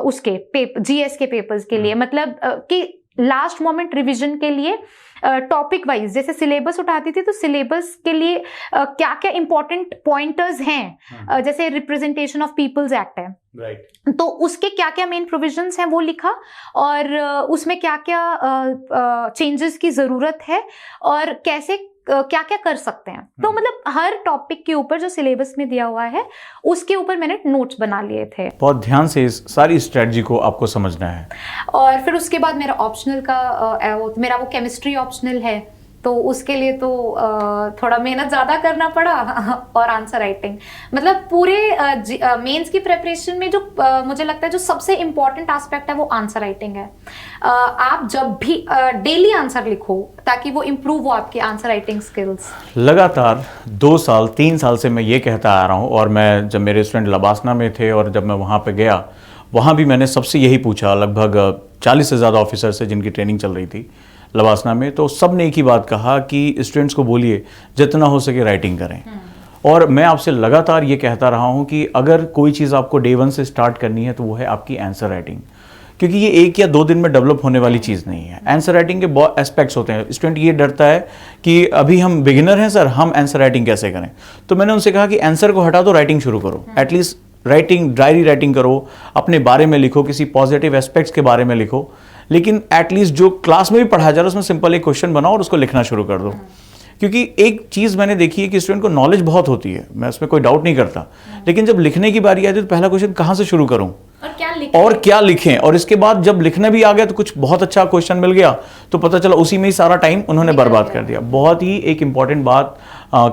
Speaker 2: उसके GS के पेपर्स के लिए, मतलब कि लास्ट मोमेंट रिवीजन के लिए टॉपिक वाइज जैसे सिलेबस उठाती थी तो सिलेबस के लिए क्या क्या इंपॉर्टेंट पॉइंटर्स हैं, जैसे रिप्रेजेंटेशन ऑफ पीपल्स एक्ट है,
Speaker 3: राइट,
Speaker 2: तो उसके क्या क्या मेन प्रोविजंस हैं वो लिखा, और उसमें क्या क्या चेंजेस की जरूरत है और कैसे क्या क्या कर सकते हैं। तो मतलब हर टॉपिक के ऊपर जो सिलेबस में दिया हुआ है उसके ऊपर मैंने नोट्स बना लिए थे।
Speaker 1: बहुत ध्यान से इस सारी स्ट्रेटजी को आपको समझना है।
Speaker 2: और फिर उसके बाद मेरा ऑप्शनल का मेरा वो केमिस्ट्री ऑप्शनल है, तो उसके लिए तो थोड़ा मेहनत ज़्यादा करना पड़ा और आंसर राइटिंग, मतलब पूरे मेंस की प्रिपरेशन में जो मुझे लगता है जो सबसे इम्पॉर्टेंट एस्पेक्ट है वो आंसर राइटिंग है। आप जब भी डेली आंसर लिखो ताकि वो इम्प्रूव हो आपकी आंसर राइटिंग स्किल्स।
Speaker 1: लगातार 2 साल 3 साल से मैं ये कहता आ रहा हूँ, और मैं जब मेरे स्टूडेंट लबासना में थे और जब मैं वहाँ पे गया वहाँ भी मैंने सबसे यही पूछा, लगभग 40 से ज़्यादा ऑफिसर से जिनकी ट्रेनिंग चल रही थी लबासना में, तो सब ने एक ही बात कहा कि स्टूडेंट्स को बोलिए जितना हो सके राइटिंग करें। और मैं आपसे लगातार ये कहता रहा हूँ कि अगर कोई चीज़ आपको डे 1 से स्टार्ट करनी है तो वो है आपकी आंसर राइटिंग, क्योंकि ये 1 या 2 दिन में डेवलप होने वाली चीज़ नहीं है। आंसर राइटिंग के बहुत एस्पेक्ट्स होते हैं। स्टूडेंट ये डरता है कि अभी हम बिगिनर हैं सर, हम आंसर राइटिंग कैसे करें। तो मैंने उनसे कहा कि आंसर को हटा दो, राइटिंग शुरू करो। एटलीस्ट राइटिंग, डायरी राइटिंग करो, अपने बारे में लिखो, किसी पॉजिटिव एस्पेक्ट्स के बारे में लिखो, लेकिन एटलीस्ट जो क्लास में भी पढ़ाया जा रहा है उसमें सिंपल एक क्वेश्चन बनाओ और उसको लिखना शुरू कर दो। क्योंकि एक चीज़ मैंने देखी है कि स्टूडेंट को नॉलेज बहुत होती है, मैं उसमें कोई डाउट नहीं करता, लेकिन जब लिखने की बारी आती है तो पहला क्वेश्चन कहाँ से शुरू करूँ और क्या लिखें, और इसके बाद जब लिखने भी आ गया तो कुछ बहुत अच्छा क्वेश्चन मिल गया तो पता चला उसी में ही सारा टाइम उन्होंने बर्बाद कर दिया। बहुत ही एक इंपॉर्टेंट बात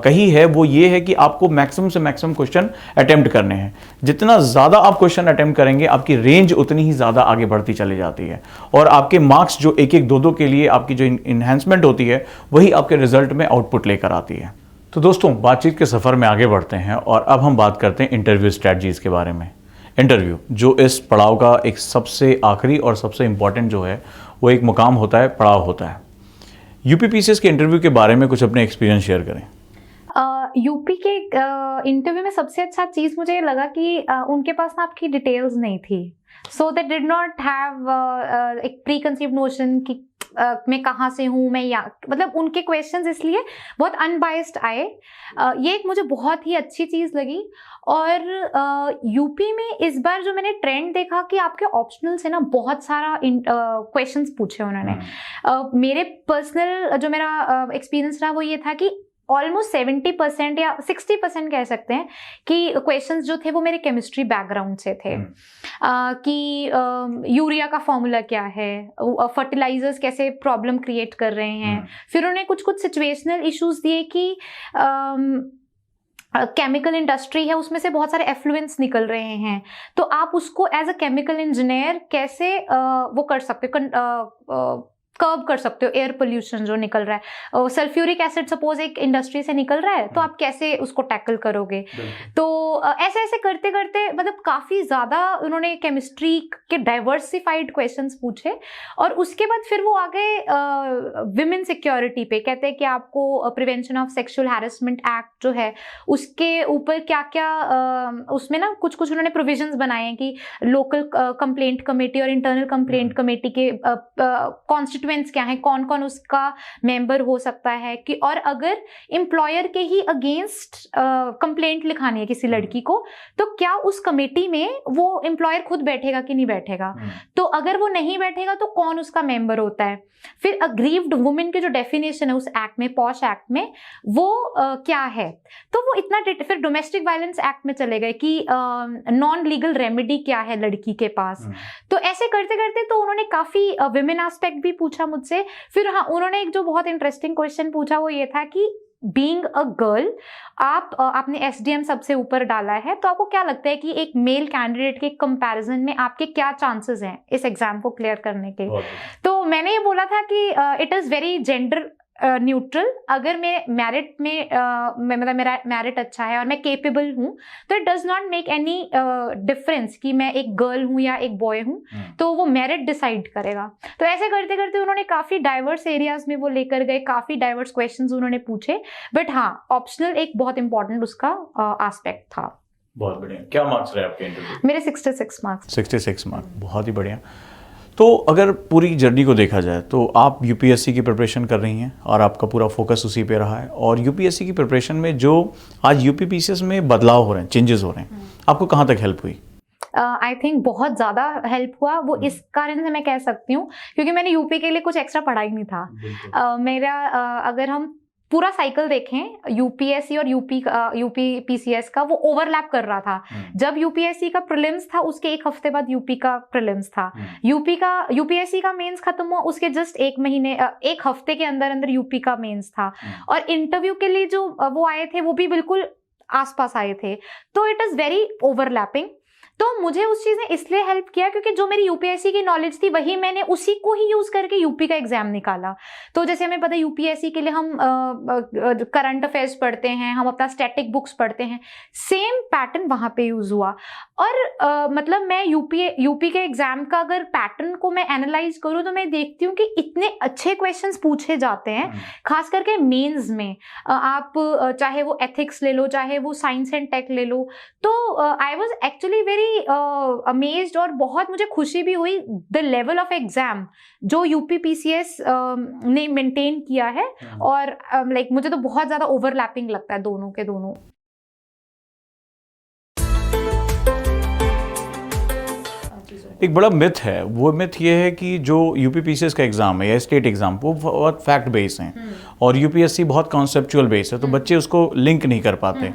Speaker 1: कही है, वो ये है कि आपको मैक्सिमम से मैक्सिमम क्वेश्चन अटेम्प्ट करने हैं। जितना ज़्यादा आप क्वेश्चन अटेम्प्ट करेंगे आपकी रेंज उतनी ही ज़्यादा आगे बढ़ती चली जाती है, और आपके मार्क्स जो 1-1, 2-2 के लिए आपकी जो इन्हेंसमेंट होती है वही आपके रिजल्ट में आउटपुट लेकर आती है। तो दोस्तों, बातचीत के सफ़र में आगे बढ़ते हैं और अब हम बात करते हैं इंटरव्यू स्ट्रैटेजीज़ के बारे में। इंटरव्यू जो इस पड़ाव का एक सबसे आखिरी और सबसे इम्पॉर्टेंट जो है वो एक मुकाम होता है, पड़ाव होता है। UPPCS के इंटरव्यू के बारे में कुछ अपने एक्सपीरियंस शेयर करें।
Speaker 2: यूपी के इंटरव्यू में सबसे अच्छा चीज़ मुझे ये लगा कि उनके पास ना आपकी डिटेल्स नहीं थी, सो दे डिड नॉट हैव एक प्री कंसीव्ड नोशन कि मैं कहाँ से हूँ, मैं मतलब उनके क्वेश्चंस इसलिए बहुत अनबायस्ड आए। ये एक मुझे बहुत ही अच्छी चीज़ लगी। और यूपी में इस बार जो मैंने ट्रेंड देखा कि आपके ऑप्शनल से ना बहुत सारा क्वेश्चंस पूछे उन्होंने। मेरे पर्सनल जो मेरा एक्सपीरियंस रहा वो ये था कि ऑलमोस्ट 70% या 60% कह सकते हैं कि क्वेश्चंस जो थे वो मेरे केमिस्ट्री बैकग्राउंड से थे। कि यूरिया का फॉर्मूला क्या है, फर्टिलाइजर्स कैसे प्रॉब्लम क्रिएट कर रहे हैं। फिर उन्होंने कुछ कुछ सिचुएशनल इश्यूज दिए कि केमिकल इंडस्ट्री है उसमें से बहुत सारे एफ्लुएंस निकल रहे हैं, तो आप उसको एज अ केमिकल इंजीनियर कैसे वो कर सकते हो, कर्ब कर सकते हो एयर पोल्यूशन जो निकल रहा है। सल्फ्यूरिक एसिड सपोज एक इंडस्ट्री से निकल रहा है तो आप कैसे उसको टैकल करोगे। तो ऐसे ऐसे करते करते मतलब काफ़ी ज़्यादा उन्होंने केमिस्ट्री के डाइवर्सिफाइड क्वेश्चंस पूछे। और उसके बाद फिर वो आ गए विमेन सिक्योरिटी पे, कहते हैं कि आपको prevention of sexual harassment act जो है उसके ऊपर क्या क्या उसमें ना कुछ कुछ उन्होंने प्रोविजंस बनाए हैं कि लोकल कंप्लेंट कमेटी और इंटरनल कंप्लेंट कमेटी के कॉन्स्टिट्यूएंट कॉन्सिक्वेंस क्या है, कौन कौन उसका मेंबर हो सकता है, कि और अगर एम्प्लॉयर के ही अगेंस्ट कंप्लेंट लिखानी है किसी लड़की को, तो क्या उस कमेटी में वो एम्प्लॉयर खुद बैठेगा कि नहीं बैठेगा, तो अगर वो नहीं बैठेगा तो कौन उसका मेंबर होता है। फिर अग्रीव्ड वुमेन की जो डेफिनेशन है उस एक्ट में, पॉश एक्ट में, वो क्या है, तो वो इतना फिर डोमेस्टिक वायलेंस एक्ट में चले गए कि नॉन लीगल रेमेडी क्या है लड़की के पास। तो ऐसे करते करते तो उन्होंने काफी विमेन एस्पेक्ट भी पूछा मुझसे। फिर हाँ, उन्होंने एक जो बहुत इंटरेस्टिंग क्वेश्चन पूछा वो ये था कि बीइंग अ गर्ल, आपने एसडीएम सबसे ऊपर डाला है, तो आपको क्या लगता है कि एक मेल कैंडिडेट के कंपैरिजन में आपके क्या चांसेस हैं इस एग्जाम को क्लियर करने के। तो मैंने ये बोला था कि it is very gender neutral. अगर मैं मेरिट में मतलब मेरा मेरिट अच्छा है और मैं केपेबल हूँ, तो it does not make any difference कि मैं एक गर्ल हूँ या एक बॉय हूँ, तो वो मेरिट डिसाइड करेगा। तो ऐसे करते करते उन्होंने काफी डाइवर्स एरियाज में वो लेकर गए, काफी डाइवर्स क्वेश्चंस उन्होंने पूछे, बट हाँ, ऑप्शनल एक बहुत इंपॉर्टेंट उसका एस्पेक्ट था।
Speaker 1: बहुत बढ़िया। क्या मार्क्स रहे आपके इंटरव्यू?
Speaker 2: मेरे 66 मार्क्स।
Speaker 1: 66 मार्क्स, बहुत ही बढ़िया। तो अगर पूरी जर्नी को देखा जाए तो आप यूपीएससी की प्रिपरेशन कर रही हैं और आपका पूरा फोकस उसी पे रहा है, और यूपीएससी की प्रिपरेशन में जो आज यूपीपीसीएस में बदलाव हो रहे हैं, चेंजेस हो रहे हैं, आपको कहाँ तक हेल्प हुई?
Speaker 2: आई थिंक बहुत ज़्यादा हेल्प हुआ। वो इस कारण से मैं कह सकती हूँ क्योंकि मैंने यूपी के लिए कुछ एक्स्ट्रा पढ़ा ही नहीं था। मेरा अगर हम पूरा साइकिल देखें यूपीएससी और यूपी पीसीएस का, वो ओवरलैप कर रहा था। जब यूपीएससी का प्रीलिम्स था उसके एक हफ्ते बाद यूपी का प्रीलिम्स था, यूपीएससी का मेंस खत्म हुआ उसके जस्ट एक हफ्ते के अंदर अंदर यूपी का मेंस था, और इंटरव्यू के लिए जो वो आए थे वो भी बिल्कुल आसपास आए थे। तो इट इज वेरी ओवरलैपिंग। तो मुझे उस चीज़ ने इसलिए हेल्प किया क्योंकि जो मेरी यूपीएससी की नॉलेज थी वही मैंने उसी को ही यूज़ करके यूपी का एग्जाम निकाला। तो जैसे हमें पता है यूपीएससी के लिए हम करंट अफेयर्स पढ़ते हैं, हम अपना स्टैटिक बुक्स पढ़ते हैं, सेम पैटर्न वहाँ पे यूज़ हुआ। और मतलब मैं यूपी के एग्जाम का अगर पैटर्न को मैं एनालाइज करूँ तो मैं देखती हूँ कि इतने अच्छे क्वेश्चंस पूछे जाते हैं, खास करके मेंस में। आप चाहे वो एथिक्स ले लो, चाहे वो साइंस एंड टेक ले लो। तो I was actually very amazed, और बहुत मुझे खुशी भी हुई द लेवल ऑफ एग्जाम जो यूपी पीसीएस ने मेंटेन किया है। और लाइक मुझे तो बहुत ज्यादा ओवरलैपिंग लगता है दोनों के दोनों।
Speaker 1: एक बड़ा मिथ है, वो मिथ ये है कि जो यूपीपीसीएस का एग्जाम है या स्टेट एग्जाम, वो बहुत फैक्ट बेस हैं और यूपीएससी बहुत कॉन्सेप्चुअल बेस है, तो बच्चे उसको लिंक नहीं कर पाते।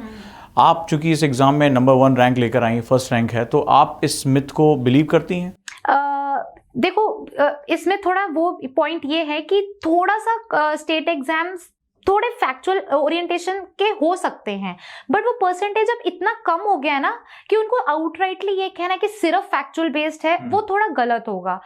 Speaker 1: आप चूंकि इस एग्जाम में नंबर 1 रैंक लेकर आई, फर्स्ट रैंक है, तो आप इस मिथ को बिलीव करती हैं?
Speaker 2: देखो, इसमें थोड़ा वो पॉइंट ये है कि थोड़ा सा स्टेट एग्जाम्स थोड़े फैक्चुअल ओरिएंटेशन के हो सकते हैं, बट वो परसेंटेज अब इतना कम हो गया ना कि उनको आउटराइटली ये कहना कि सिर्फ फैक्चुअल बेस्ड है वो थोड़ा गलत होगा।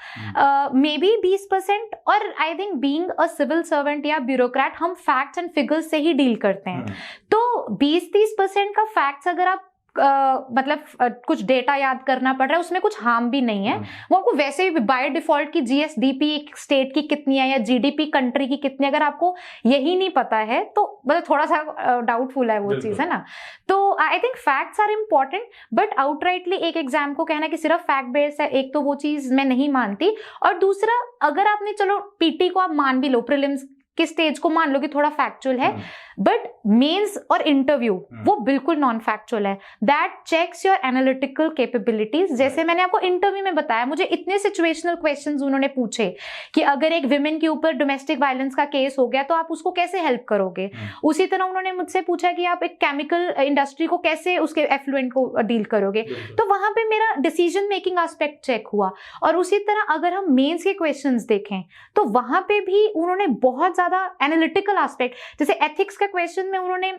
Speaker 2: मे बी 20%, और I think being a civil servant या ब्यूरोक्रेट हम फैक्ट्स एंड फिगर्स से ही डील करते हैं। तो 20-30% का फैक्ट्स अगर आप मतलब कुछ डेटा याद करना पड़ रहा है, उसमें कुछ हार्म भी नहीं है। वो आपको वैसे भी बाय डिफॉल्ट की जीएसडीपी स्टेट की कितनी है या जीडीपी कंट्री की कितनी, अगर आपको यही नहीं पता है तो मतलब थोड़ा सा डाउटफुल है वो चीज, है ना। तो I think facts are important, but outrightly एक एग्जाम को कहना कि सिर्फ फैक्ट बेस्ड है, एक तो वो चीज मैं नहीं मानती। और दूसरा, अगर आपने चलो पीटी को आप मान भी लो, प्रीलिम्स के स्टेज को मान लो कि थोड़ा फैक्चुअल है, बट मेंस और इंटरव्यू वो बिल्कुल नॉन फैक्चुअल है। That checks your analytical capabilities. जैसे मैंने आपको इंटरव्यू में बताया, मुझे इतने सिचुएशनल क्वेश्चंस उन्होंने पूछे कि अगर एक विमेन के ऊपर डोमेस्टिक वायलेंस का केस हो गया तो आप उसको कैसे हेल्प करोगे। उसी तरह उन्होंने मुझसे पूछा कि आप एक केमिकल इंडस्ट्री को कैसे उसके एफ्लुएंट को डील करोगे। तो वहां पे मेरा डिसीजन मेकिंग एस्पेक्ट चेक हुआ। और उसी तरह अगर हम मेंस के क्वेश्चंस देखें तो वहां पे भी उन्होंने बहुत ज्यादा एनालिटिकल एस्पेक्ट, जैसे एथिक्स का क्वेश्चन में उन्होंने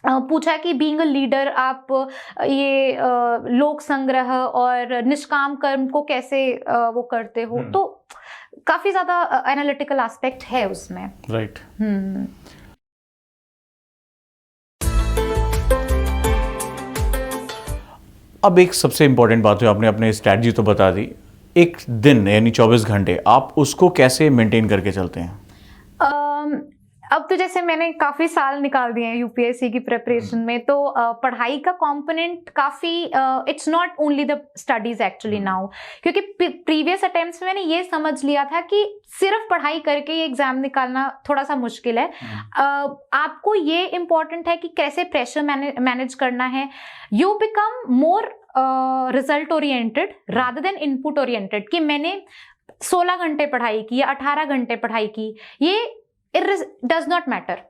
Speaker 2: पूछा कि बीइंग अ लीडर आप ये लोक संग्रह और निष्काम कर्म को कैसे वो करते हो। तो काफी ज्यादा एनालिटिकल एस्पेक्ट है उसमें।
Speaker 1: राइट। अब एक सबसे इंपॉर्टेंट बात है, आपने अपने स्ट्रैटेजी तो बता दी, एक दिन यानी 24 घंटे आप उसको कैसे मेंटेन करके चलते हैं?
Speaker 2: अब तो जैसे मैंने काफी साल निकाल दिए हैं यूपीएससी की प्रिपरेशन में, तो पढ़ाई का कंपोनेंट काफी, it's not only the studies actually now, क्योंकि प्रीवियस अटेम्प्ट्स में मैंने ये समझ लिया था कि सिर्फ पढ़ाई करके ये एग्जाम निकालना थोड़ा सा मुश्किल है। आपको ये इम्पोर्टेंट है कि कैसे प्रेशर मैनेज करना है। You become more result oriented rather than input oriented, कि मैंने 16 घंटे पढ़ाई की या 18 घंटे पढ़ाई की, ये डज नॉट मैटर।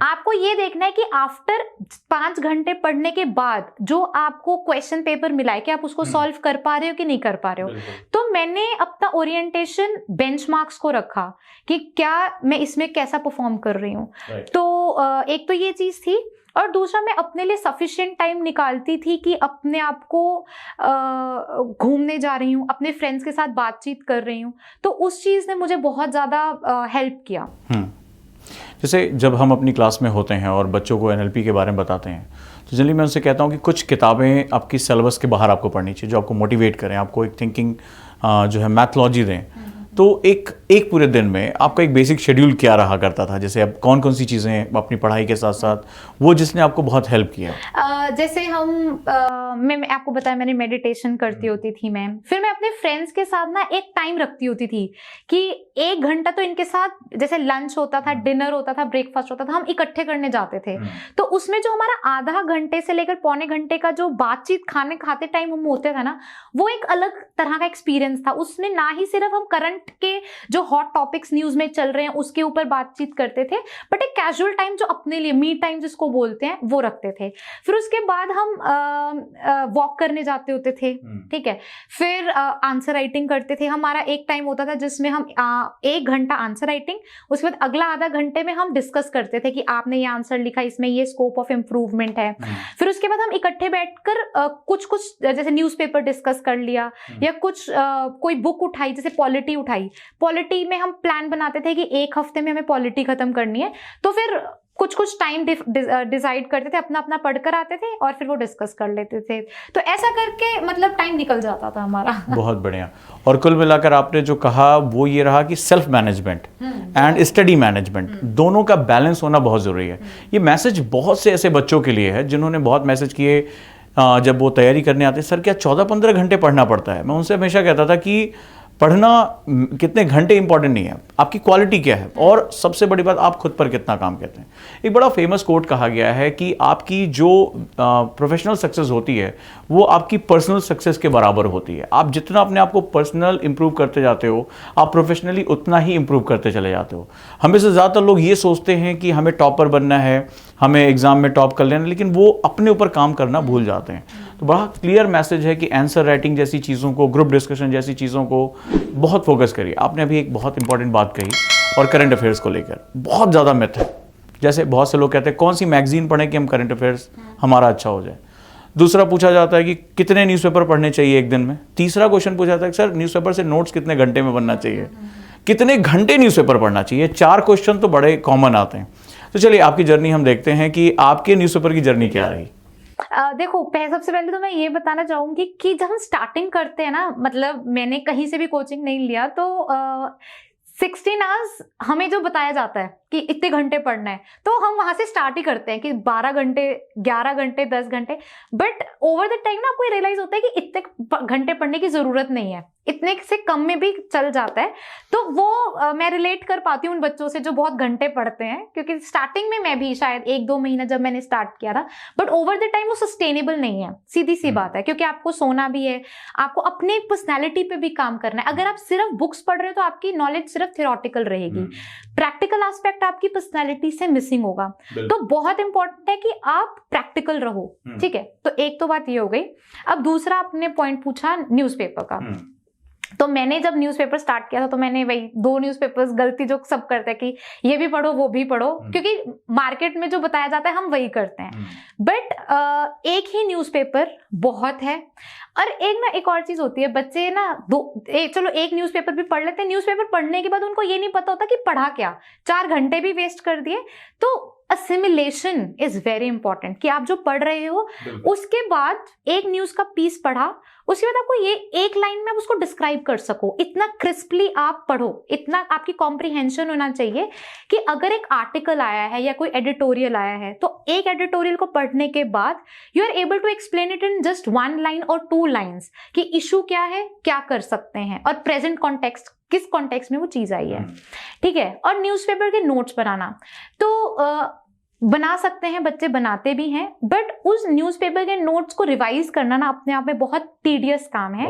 Speaker 2: आपको ये देखना है कि आफ्टर 5 घंटे पढ़ने के बाद जो आपको क्वेश्चन पेपर मिला है कि आप उसको सॉल्व कर पा रहे हो कि नहीं कर पा रहे हो। तो मैंने अपना ओरिएंटेशन बेंचमार्क्स को रखा कि क्या मैं इसमें कैसा परफॉर्म कर रही हूँ। तो एक तो ये चीज थी, और दूसरा मैं अपने लिए सफिशिएंट टाइम निकालती थी कि अपने आप को घूमने जा रही हूँ, अपने फ्रेंड्स के साथ बातचीत कर रही हूँ, तो उस चीज़ ने मुझे बहुत ज़्यादा हेल्प किया।
Speaker 1: जैसे जब हम अपनी क्लास में होते हैं और बच्चों को एनएलपी के बारे में बताते हैं, तो जनरली मैं उनसे कहता हूँ कि कुछ किताबें आपकी सिलेबस के बाहर आपको पढ़नी चाहिए, जो आपको मोटिवेट करें, आपको एक थिंकिंग जो है मैथोलॉजी दें। तो एक पूरे दिन में आपका एक बेसिक शेड्यूल क्या रहा करता था? जैसे अब कौन कौन सी चीज़ें अपनी पढ़ाई के साथ साथ वो जिसने आपको बहुत हेल्प किया?
Speaker 2: जैसे मैं आपको बताया, मैंने मेडिटेशन करती होती थी मैं। फिर मैं अपने फ्रेंड्स के साथ ना एक टाइम रखती होती थी कि 1 घंटा तो इनके साथ, जैसे लंच होता था, डिनर होता था, ब्रेकफास्ट होता था, हम इकट्ठे करने जाते थे। तो उसमें जो हमारा आधा घंटे से लेकर पौने घंटे का जो बातचीत खाने खाते टाइम हम होते थे ना, वो एक अलग तरह का एक्सपीरियंस था। उसमें ना ही सिर्फ हम करंट के जो हॉट टॉपिक्स न्यूज में चल रहे हैं उसके ऊपर बातचीत करते थे, बट एक कैजुअल टाइम जो अपने लिए मी टाइम जिसको बोलते हैं वो रखते थे। फिर उसके बाद हम वॉक करने जाते होते थे, ठीक है। फिर आंसर राइटिंग करते थे। हमारा एक टाइम होता था जिसमें हम 1 घंटा आंसर राइटिंग, उसके बाद अगला आधा घंटे में हम डिस्कस करते थे कि आपने ये आंसर लिखा, इसमें ये स्कोप ऑफ इम्प्रूवमेंट है। फिर उसके बाद हम इकट्ठे बैठकर कुछ जैसे न्यूज़पेपर डिस्कस कर लिया, या कुछ कोई बुक उठाई, जैसे पॉलिटी उठाई। पॉलिटी में हम प्लान बनाते थे कि 1 हफ्ते में हमें पॉलिटी खत्म करनी है, तो फिर कुछ टाइम डिसाइड करते थे, अपना अपना पढ़कर आते थे और फिर वो डिस्कस कर लेते थे। तो ऐसा करके मतलब टाइम निकल जाता था हमारा।
Speaker 1: बहुत बढ़िया। और कुल मिलाकर आपने जो कहा वो ये रहा कि self management and study management, दोनों का बैलेंस होना बहुत ज़रूरी है। ये मैसेज बहुत से ऐसे बच्चों के लिए है जिन्होंने बहुत मैसेज किए जब वो तैयारी करने आते, सर क्या 14-15 घंटे पढ़ना पड़ता है? मैं उनसे हमेशा कहता था कि पढ़ना कितने घंटे इंपॉर्टेंट नहीं है, आपकी क्वालिटी क्या है, और सबसे बड़ी बात आप खुद पर कितना काम करते हैं। एक बड़ा फेमस कोट कहा गया है कि आपकी जो प्रोफेशनल सक्सेस होती है वो आपकी पर्सनल सक्सेस के बराबर होती है। आप जितना अपने आप को पर्सनल इंप्रूव करते जाते हो, आप प्रोफेशनली उतना ही इंप्रूव करते चले जाते हो। हमें से ज़्यादातर लोग ये सोचते हैं कि हमें टॉपर बनना है, हमें एग्जाम में टॉप कर लेना, लेकिन वो अपने ऊपर काम करना भूल जाते हैं। तो बड़ा क्लियर मैसेज है कि आंसर राइटिंग जैसी चीज़ों को, ग्रुप डिस्कशन जैसी चीज़ों को बहुत फोकस करिए। आपने अभी एक बहुत इंपॉर्टेंट बात कही, और करंट अफेयर्स को लेकर बहुत ज़्यादा मिथ है। जैसे बहुत से लोग कहते हैं कौन सी मैगजीन पढ़ें कि हम करंट अफेयर्स हमारा अच्छा हो जाए। दूसरा पूछा जाता है कि कितने न्यूज़पेपर पढ़ने चाहिए एक दिन में। तीसरा क्वेश्चन पूछा जाता है कि सर न्यूज़पेपर से नोट्स कितने घंटे में बनना चाहिए, कितने घंटे न्यूज़पेपर पढ़ना चाहिए। 4 क्वेश्चन तो बड़े कॉमन आते हैं। तो चलिए आपकी जर्नी हम देखते हैं कि आपके न्यूज़पेपर की जर्नी क्या रही।
Speaker 2: देखो, सबसे पहले तो मैं ये बताना चाहूंगी कि जब हम स्टार्टिंग करते हैं ना, मतलब मैंने कहीं से भी कोचिंग नहीं लिया, तो 16 आवर्स हमें जो बताया जाता है कि इतने घंटे पढ़ना है, तो हम वहां से स्टार्ट ही करते हैं कि 12 घंटे, 11 घंटे, 10 घंटे। बट ओवर द टाइम ना आपको रियलाइज होता है कि इतने घंटे पढ़ने की जरूरत नहीं है, इतने से कम में भी चल जाता है। तो वो मैं रिलेट कर पाती हूँ उन बच्चों से जो बहुत घंटे पढ़ते हैं, क्योंकि स्टार्टिंग में मैं भी शायद 1-2 महीना जब मैंने स्टार्ट किया था, बट ओवर द टाइम वो सस्टेनेबल नहीं है, सीधी सी बात है, क्योंकि आपको सोना भी है, आपको अपने पर्सनैलिटी पे भी काम करना है। अगर आप सिर्फ बुक्स पढ़ रहे हो तो आपकी नॉलेज सिर्फ थियोरेटिकल रहेगी, प्रैक्टिकल एस्पेक्ट आपकी पर्सनैलिटी से मिसिंग होगा। तो बहुत इंपॉर्टेंट है कि आप प्रैक्टिकल रहो, ठीक है। तो एक तो बात ये हो गई। अब दूसरा आपने पॉइंट पूछा न्यूज़पेपर का। तो मैंने जब न्यूज़पेपर स्टार्ट किया था तो मैंने वही 2 न्यूज़पेपर्स, गलती जो सब करते हैं कि ये भी पढ़ो वो भी पढ़ो, क्योंकि मार्केट में जो बताया जाता है हम वही करते हैं। बट एक ही न्यूज़पेपर बहुत है। और एक और चीज होती है, बच्चे ना चलो एक न्यूज़पेपर भी पढ़ लेते हैं, न्यूज़पेपर पढ़ने के बाद उनको ये नहीं पता होता कि पढ़ा क्या, 4 घंटे भी वेस्ट कर दिए। तो असिमिलेशन इज वेरी इंपॉर्टेंट, कि आप जो पढ़ रहे हो उसके बाद एक न्यूज का पीस पढ़ा, उसके बाद आपको ये एक लाइन में आप उसको डिस्क्राइब कर सको, इतना क्रिस्पली आप पढ़ो, इतना आपकी कॉम्प्रिहेंशन होना चाहिए कि अगर एक आर्टिकल आया है या कोई एडिटोरियल आया है तो एक एडिटोरियल को पढ़ने के बाद you are able to explain it in just 1 line और 2 लाइन्स कि इशू क्या है, क्या कर सकते हैं, और प्रेजेंट कॉन्टेक्स्ट, किस कॉन्टेक्स्ट में वो चीज आई है, ठीक है। और न्यूज़पेपर के नोट्स बनाना तो बना सकते हैं, बच्चे बनाते भी हैं, बट उस न्यूज़पेपर के नोट्स को रिवाइज करना ना अपने आप में बहुत टीडियस काम है।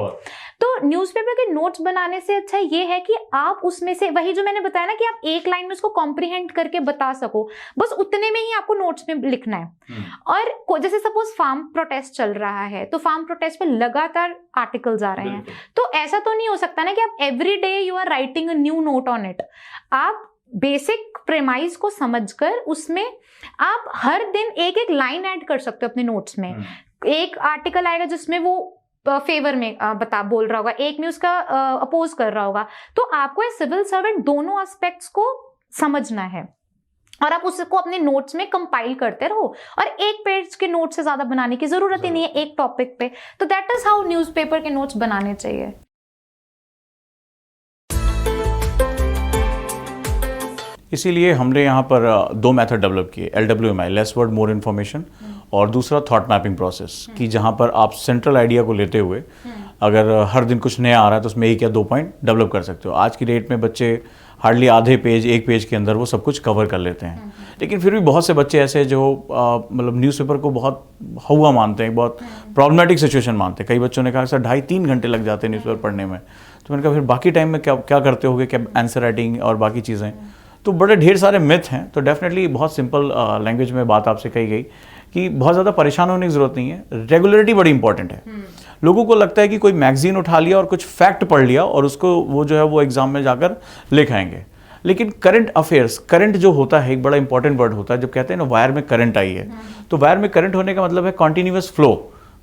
Speaker 2: तो न्यूज़पेपर के नोट्स बनाने से अच्छा ये है कि आप उसमें से वही जो मैंने बताया ना कि आप एक लाइन में उसको कॉम्प्रिहेंड करके बता सको, बस उतने में ही आपको नोट्स में लिखना है। और जैसे सपोज फार्म प्रोटेस्ट चल रहा है तो फार्म प्रोटेस्ट पे लगातार आर्टिकल्स आ रहे हैं, तो ऐसा तो नहीं हो सकता ना कि आप every day you are writing a new note on it. आप बेसिक प्रेमाइज को समझकर उसमें आप हर दिन एक एक लाइन ऐड कर सकते हो अपने नोट्स में। एक आर्टिकल आएगा जिसमें वो फेवर में बोल रहा होगा, एक में उसका अपोज कर रहा होगा, तो आपको एज सिविल सर्वेंट दोनों एस्पेक्ट्स को समझना है और आप उसको अपने नोट्स में कंपाइल करते रहो। और एक पेज के नोट से ज्यादा बनाने की जरूरत ही नहीं है एक टॉपिक पे। तो दैट इज हाउ न्यूज़पेपर के नोट्स बनाने चाहिए।
Speaker 1: इसीलिए हमने यहाँ पर 2 मेथड डेवलप किए, LWMI, less word more information, और दूसरा थॉट मैपिंग प्रोसेस, कि जहाँ पर आप सेंट्रल आइडिया को लेते हुए अगर हर दिन कुछ नया आ रहा है तो उसमें 1 या 2 पॉइंट डेवलप कर सकते हो। आज की डेट में बच्चे हार्डली आधे पेज, 1 पेज के अंदर वो सब कुछ कवर कर लेते हैं, लेकिन फिर भी बहुत से बच्चे ऐसे जो मतलब न्यूज़पेपर को बहुत हवा मानते हैं, बहुत प्रॉब्लमेटिक सिचुएशन मानते हैं। कई बच्चों ने कहा सर 2.5-3 घंटे लग जाते हैं न्यूज़पेपर पढ़ने में। तो मैंने कहा फिर बाकी टाइम में क्या करते होगे, क्या आंसर राइटिंग और बाकी चीज़ें। तो बड़े ढेर सारे मिथ हैं। तो डेफिनेटली बहुत सिंपल लैंग्वेज में बात आपसे कही गई कि बहुत ज़्यादा परेशान होने की ज़रूरत नहीं है, रेगुलरिटी बड़ी इंपॉर्टेंट है। लोगों को लगता है कि कोई मैगजीन उठा लिया और कुछ फैक्ट पढ़ लिया और उसको वो जो है वो एग्जाम में जाकर लिख आएंगे, लेकिन करंट अफेयर्स, करंट जो होता है एक बड़ा इंपॉर्टेंट वर्ड होता है। जब कहते हैं ना वायर में करंट आई है, तो वायर में करंट होने का मतलब है continuous flow,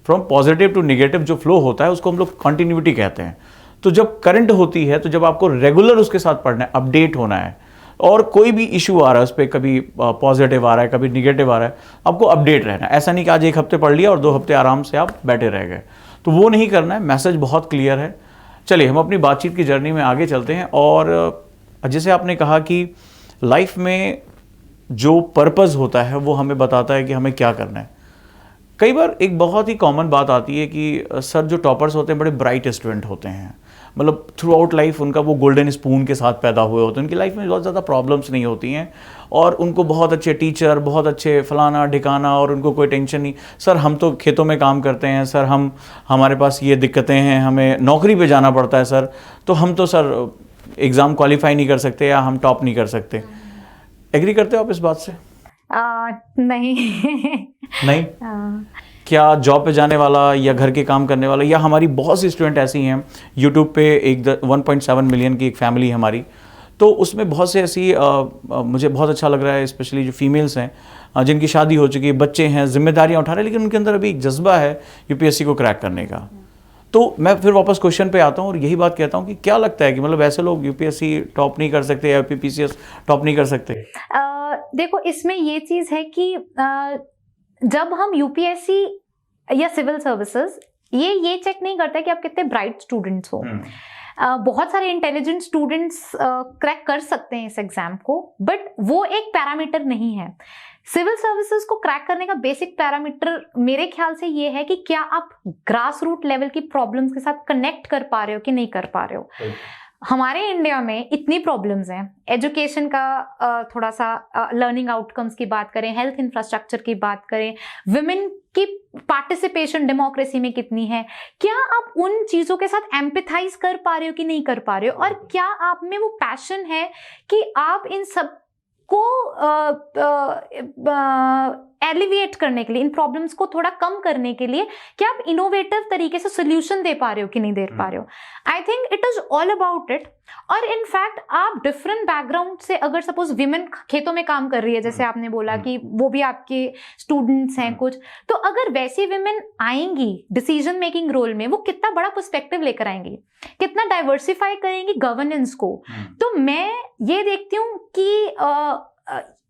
Speaker 1: from positive to negative जो फ्लो होता है उसको हम लोग कॉन्टिन्यूटी कहते हैं। तो जब करंट होती है तो जब आपको रेगुलर उसके साथ पढ़ना है, अपडेट होना है, और कोई भी इशू आ रहा है उस पर, कभी पॉजिटिव आ रहा है कभी निगेटिव आ रहा है, आपको अपडेट रहना है। ऐसा नहीं कि आज 1 हफ्ते पढ़ लिया और 2 हफ्ते आराम से आप बैठे रह गए, तो वो नहीं करना है। मैसेज बहुत क्लियर है। चलिए हम अपनी बातचीत की जर्नी में आगे चलते हैं। और जैसे आपने कहा कि लाइफ में जो पर्पज़ होता है वो हमें बताता है कि हमें क्या करना है। कई बार एक बहुत ही कॉमन बात आती है कि सर जो टॉपर्स होते हैं बड़े ब्राइट स्टूडेंट होते हैं, मतलब थ्रू आउट लाइफ उनका वो गोल्डन स्पून के साथ पैदा हुए होते हैं, उनकी लाइफ में बहुत ज़्यादा प्रॉब्लम्स नहीं होती हैं और उनको बहुत अच्छे टीचर, बहुत अच्छे फलाना ढिकाना, और उनको कोई टेंशन नहीं। सर हम तो खेतों में काम करते हैं सर, हमारे पास ये दिक्कतें हैं, हमें नौकरी पे जाना पड़ता है सर, तो हम तो सर एग्ज़ाम क्वालिफाई नहीं कर सकते या हम टॉप नहीं कर सकते। एग्री करते हो आप इस बात से?
Speaker 2: नहीं।
Speaker 1: नहीं? क्या जॉब पे जाने वाला या घर के काम करने वाला, या हमारी बहुत सी स्टूडेंट ऐसी हैं यूट्यूब पे, एक 1.7 मिलियन की एक फैमिली है हमारी, तो उसमें बहुत से ऐसी मुझे बहुत अच्छा लग रहा है स्पेशली जो फीमेल्स हैं जिनकी शादी हो चुकी है, बच्चे हैं, जिम्मेदारियां उठा रहे हैं, लेकिन उनके अंदर अभी एक जज्बा है यूपीएससी को क्रैक करने का। तो मैं फिर वापस क्वेश्चन पे आता हूँ और यही बात कहता हूँ कि क्या लगता है कि मतलब ऐसे लोग यूपीएससी टॉप नहीं कर सकते या पीपीसीएस टॉप नहीं कर सकते?
Speaker 2: देखो इसमें ये चीज़ है कि जब हम यूपीएससी या सिविल सर्विसेज ये चेक नहीं करता कि आप कितने ब्राइट स्टूडेंट्स हो। बहुत सारे इंटेलिजेंट स्टूडेंट्स क्रैक कर सकते हैं इस एग्जाम को, बट वो एक पैरामीटर नहीं है। सिविल सर्विसेज को क्रैक करने का बेसिक पैरामीटर मेरे ख्याल से ये है कि क्या आप ग्रास रूट लेवल की प्रॉब्लम्स के साथ कनेक्ट कर पा रहे हो कि नहीं कर पा रहे हो। हमारे इंडिया में इतनी प्रॉब्लम्स हैं, एजुकेशन का थोड़ा सा लर्निंग आउटकम्स की बात करें, हेल्थ इंफ्रास्ट्रक्चर की बात करें, विमेन की पार्टिसिपेशन डेमोक्रेसी में कितनी है, क्या आप उन चीज़ों के साथ एम्पैथाइज कर पा रहे हो कि नहीं कर पा रहे हो, और क्या आप में वो पैशन है कि आप इन सब को एलिविएट करने के लिए, इन प्रॉब्लम्स को थोड़ा कम करने के लिए क्या आप इनोवेटिव तरीके से सोल्यूशन दे पा रहे हो कि नहीं दे पा रहे हो। I think it is all about it. और इनफैक्ट आप डिफरेंट बैकग्राउंड से, अगर सपोज विमेन खेतों में काम कर रही है, जैसे आपने बोला कि वो भी आपके स्टूडेंट्स हैं कुछ, तो अगर वैसी विमेन आएंगी डिसीजन मेकिंग रोल में, वो कितना बड़ा पर्सपेक्टिव लेकर आएंगी, कितना डाइवर्सिफाई करेंगी गवर्नेंस को। तो मैं ये देखती हूँ कि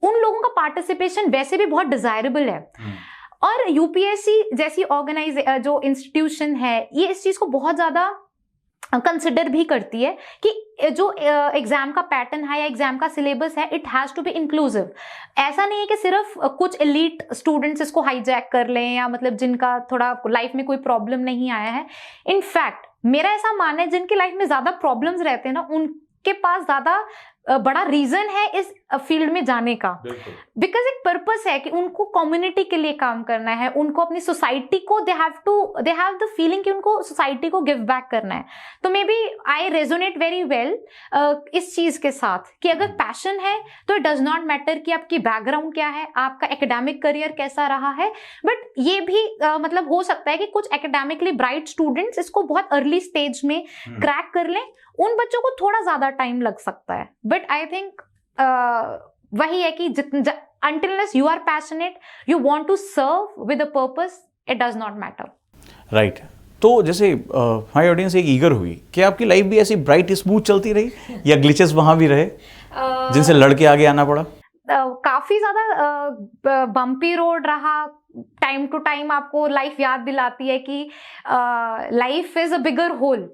Speaker 2: उन लोगों का पार्टिसिपेशन वैसे भी बहुत डिजायरेबल है। और यूपीएससी जैसी जो इंस्टीट्यूशन है ये इस चीज को बहुत ज्यादा कंसिडर भी करती है कि जो एग्जाम का पैटर्न है या एग्जाम का सिलेबस है it has to be inclusive. ऐसा नहीं है कि सिर्फ कुछ एलीट स्टूडेंट्स इसको हाईजैक कर लें या मतलब जिनका थोड़ा लाइफ में कोई प्रॉब्लम नहीं आया है। इनफैक्ट मेरा ऐसा मानना है जिनकी लाइफ में ज्यादा प्रॉब्लम्स रहते हैं ना उनके पास ज्यादा बड़ा रीजन है इस फील्ड में जाने का, बिकॉज एक पर्पस है कि उनको कम्युनिटी के लिए काम करना है, उनको अपनी सोसाइटी को दे हैव द फीलिंग कि उनको सोसाइटी को गिव बैक करना है। तो may be I resonate very well इस चीज के साथ कि अगर पैशन है तो इट डज नॉट मैटर कि आपकी बैकग्राउंड क्या है, आपका एकेडमिक करियर कैसा रहा है, बट ये भी मतलब हो सकता है कि कुछ एकेडमिकली ब्राइट स्टूडेंट्स इसको बहुत अर्ली स्टेज में क्रैक कर लें, उन बच्चों को थोड़ा ज्यादा टाइम लग सकता है। बट आई थिंक वही है कि until unless you are passionate, you want to serve with a purpose, it does not matter.
Speaker 1: Right तो जैसे हमारी ऑडियंस एक ईगर हुई, क्या आपकी लाइफ भी ऐसी ब्राइट स्मूथ चलती रही या ग्लिचेस वहां भी रहे जिनसे लड़के आगे आना पड़ा?
Speaker 2: काफी ज्यादा बम्पी रोड रहा। टाइम टू टाइम आपको लाइफ याद दिलाती है कि life is a bigger whole,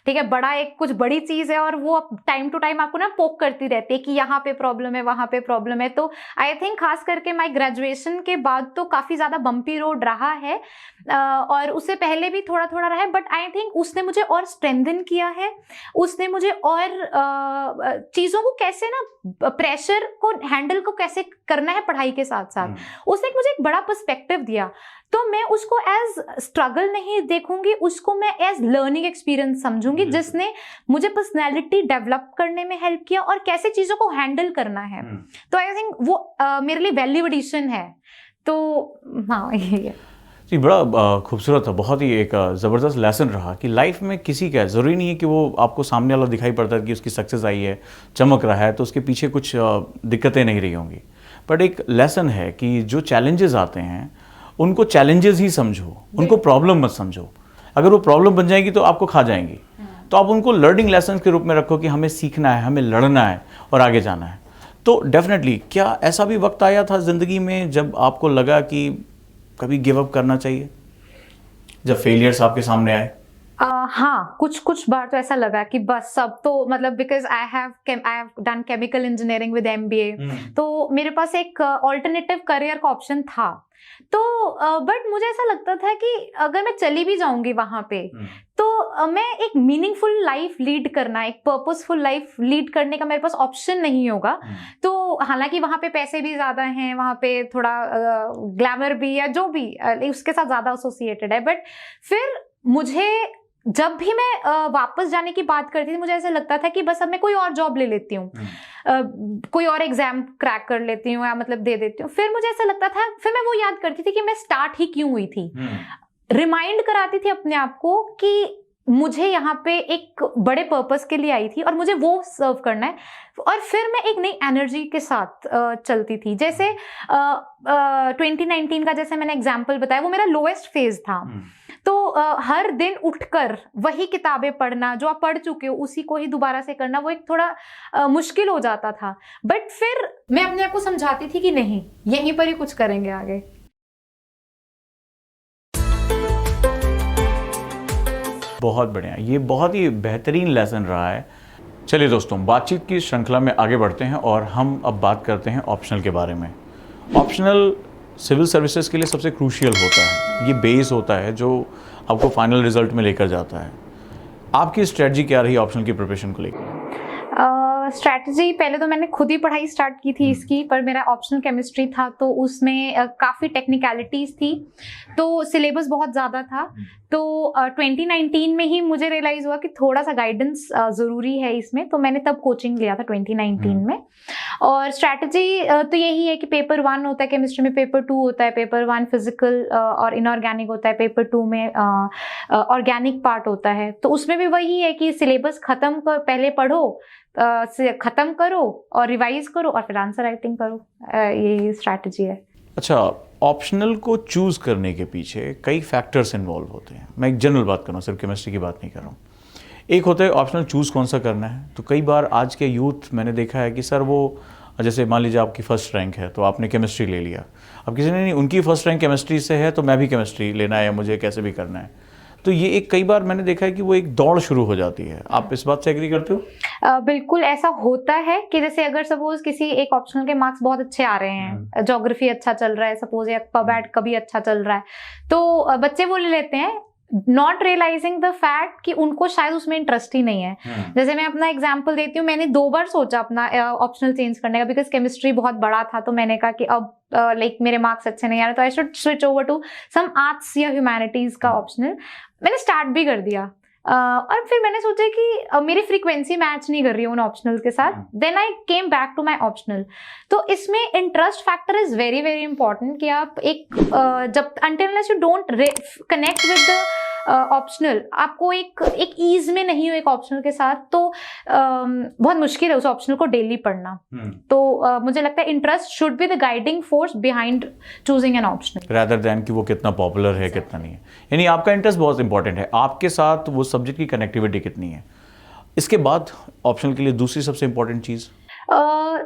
Speaker 2: ठीक है, बड़ा एक कुछ बड़ी चीज है और वो टाइम टू टाइम आपको ना पोक करती रहती है कि यहाँ पे प्रॉब्लम है वहां पे प्रॉब्लम है। तो आई थिंक खास करके माय ग्रेजुएशन के बाद तो काफी ज्यादा बम्पी रोड रहा है और उससे पहले भी थोड़ा थोड़ा रहा है, बट आई थिंक उसने मुझे और स्ट्रेंथन किया है, उसने मुझे और चीजों को कैसे ना प्रेशर को हैंडल को कैसे करना है पढ़ाई के साथ साथ, उसने मुझे एक बड़ा पर्सपेक्टिव दिया। तो मैं उसको एज स्ट्रगल नहीं देखूंगी, उसको मैं एज लर्निंग एक्सपीरियंस समझूंगी जिसने मुझे पर्सनैलिटी डेवलप करने में हेल्प किया और कैसे चीजों को हैंडल करना है। तो आई थिंक वो मेरे लिए वैल्यू एडिशन है। तो हाँ यही है
Speaker 1: जी, बड़ा खूबसूरत था, बहुत ही एक ज़बरदस्त लेसन रहा कि लाइफ में किसी का ज़रूरी नहीं है कि वो आपको सामने वाला दिखाई पड़ता है कि उसकी सक्सेस आई है, चमक रहा है तो उसके पीछे कुछ दिक्कतें नहीं रही होंगी। बट एक लेसन है कि जो चैलेंजेस आते हैं उनको चैलेंजेस ही समझो, उनको प्रॉब्लम मत समझो। अगर वो प्रॉब्लम बन जाएगी तो आपको खा जाएंगी, तो आप उनको लर्निंग लेसन के रूप में रखो कि हमें सीखना है, हमें लड़ना है और आगे जाना है। तो डेफिनेटली क्या ऐसा भी वक्त आया था ज़िंदगी में जब आपको लगा कि कभी गिव अप करना चाहिए, जब फेलियर्स आपके सामने आए?
Speaker 2: हाँ, कुछ बार तो ऐसा लगा कि बस सब तो मतलब because I have done chemical engineering with MBA, तो मेरे पास एक ऑल्टरनेटिव करियर का ऑप्शन था। तो बट मुझे ऐसा लगता था कि अगर मैं चली भी जाऊंगी वहां पे तो मैं एक मीनिंगफुल लाइफ लीड करना, एक पर्पसफुल लाइफ लीड करने का मेरे पास ऑप्शन नहीं होगा। तो हालांकि वहां पे पैसे भी ज्यादा हैं, वहां पे थोड़ा ग्लैमर भी या जो भी उसके साथ ज्यादा एसोसिएटेड है, बट फिर मुझे जब भी मैं वापस जाने की बात करती थी मुझे ऐसा लगता था कि बस अब मैं कोई और जॉब ले लेती हूँ, कोई और एग्जाम क्रैक कर लेती हूँ या मतलब दे देती हूँ। फिर मुझे ऐसा लगता था, फिर मैं वो याद करती थी कि मैं स्टार्ट ही क्यों हुई थी, रिमाइंड कराती थी अपने आप को कि मुझे यहाँ पे एक बड़े पर्पस के लिए आई थी और मुझे वो सर्व करना है। और फिर मैं एक नई एनर्जी के साथ चलती थी। जैसे 2019 का जैसे मैंने एग्जाम्पल बताया, वो मेरा लोएस्ट फेज था। तो हर दिन उठकर वही किताबें पढ़ना जो आप पढ़ चुके हो उसी को ही दोबारा से करना, वो एक थोड़ा मुश्किल हो जाता था। बट फिर मैं अपने आप को समझाती थी कि नहीं, यहीं पर ही कुछ करेंगे आगे।
Speaker 1: बहुत बढ़िया, ये बहुत ही बेहतरीन लेसन रहा है। चलिए दोस्तों, बातचीत की श्रृंखला में आगे बढ़ते हैं और हम अब बात करते हैं ऑप्शनल के बारे में। ऑप्शनल सिविल सर्विसेज के लिए सबसे क्रूशियल होता है, ये बेस होता है जो आपको फाइनल रिजल्ट में लेकर जाता है। आपकी स्ट्रेटजी क्या रही ऑप्शनल की प्रिपरेशन को लेकर?
Speaker 2: स्ट्रैटेजी पहले तो मैंने खुद ही पढ़ाई स्टार्ट की थी इसकी, पर मेरा ऑप्शनल केमिस्ट्री था तो उसमें काफ़ी टेक्निकलिटीज़ थी, तो सिलेबस बहुत ज़्यादा था। तो 2019 में ही मुझे रियलाइज़ हुआ कि थोड़ा सा गाइडेंस ज़रूरी है इसमें, तो मैंने तब कोचिंग लिया था 2019 में। और स्ट्रैटेजी तो यही है कि पेपर 1 होता है केमिस्ट्री में, पेपर 2 होता है, पेपर 1 फिजिकल और इनऑर्गेनिक होता है, पेपर 2 में ऑर्गेनिक पार्ट होता है। तो उसमें भी वही है कि सिलेबस ख़त्म कर, पहले पढ़ो, ख़त्म करो और रिवाइज करो और फिर आंसर राइटिंग करो, यही स्ट्रैटेजी है।
Speaker 1: अच्छा, ऑप्शनल को चूज़ करने के पीछे कई फैक्टर्स इन्वॉल्व होते हैं। मैं एक जनरल बात कर रहा हूँ, सिर्फ केमिस्ट्री की बात नहीं कर रहा हूँ। एक होता है ऑप्शनल चूज़ कौन सा करना है। तो कई बार आज के यूथ मैंने देखा है कि सर वो और जैसे मान लीजिए आपकी फर्स्ट रैंक है तो आपने केमिस्ट्री ले लिया, अब किसी ने नहीं उनकी फर्स्ट रैंक केमिस्ट्री से है तो मैं भी केमिस्ट्री लेना है या मुझे कैसे भी करना है, तो ये एक कई बार मैंने देखा है कि वो एक दौड़ शुरू हो जाती है। आप इस बात से एग्री करते हो?
Speaker 2: बिल्कुल ऐसा होता है कि जैसे अगर सपोज किसी एक ऑप्शनल के मार्क्स बहुत अच्छे आ रहे हैं, ज्योग्राफी अच्छा चल रहा है सपोज, या पबैट कभी अच्छा चल रहा है, तो बच्चे वो ले लेते हैं नॉट रियलाइजिंग द फैक्ट कि उनको शायद उसमें इंटरेस्ट ही नहीं है। जैसे मैं अपना एग्जांपल देती हूँ, मैंने 2 बार सोचा अपना ऑप्शनल चेंज करने का, बिकॉज केमिस्ट्री बहुत बड़ा था, तो मैंने कहा कि अब लाइक मेरे मार्क्स अच्छे नहीं आ रहे तो I should switch over to some arts या ह्यूमैनिटीज का ऑप्शनल। मैंने स्टार्ट भी कर दिया और फिर मैंने सोचा कि मेरी फ्रीक्वेंसी मैच नहीं कर रही है उन ऑप्शनल के साथ, then I came back to my optional. तो इसमें interest factor is very very important कि आप एक जब until unless you don't connect with the optional, आपको एक ईज में नहीं हो एक ऑप्शनल के साथ, तो बहुत मुश्किल है उस ऑप्शनल को डेली पढ़ना। तो मुझे लगता है interest should be the guiding force behind choosing an optional
Speaker 1: rather than कि वो कितना पॉपुलर है कितना नहीं है। यानी आपका इंटरेस्ट बहुत इंपॉर्टेंट है, आपके साथ वो सब्जेक्ट की कनेक्टिविटी कितनी है। इसके बाद ऑप्शनल के लिए दूसरी सबसे इंपॉर्टेंट चीज,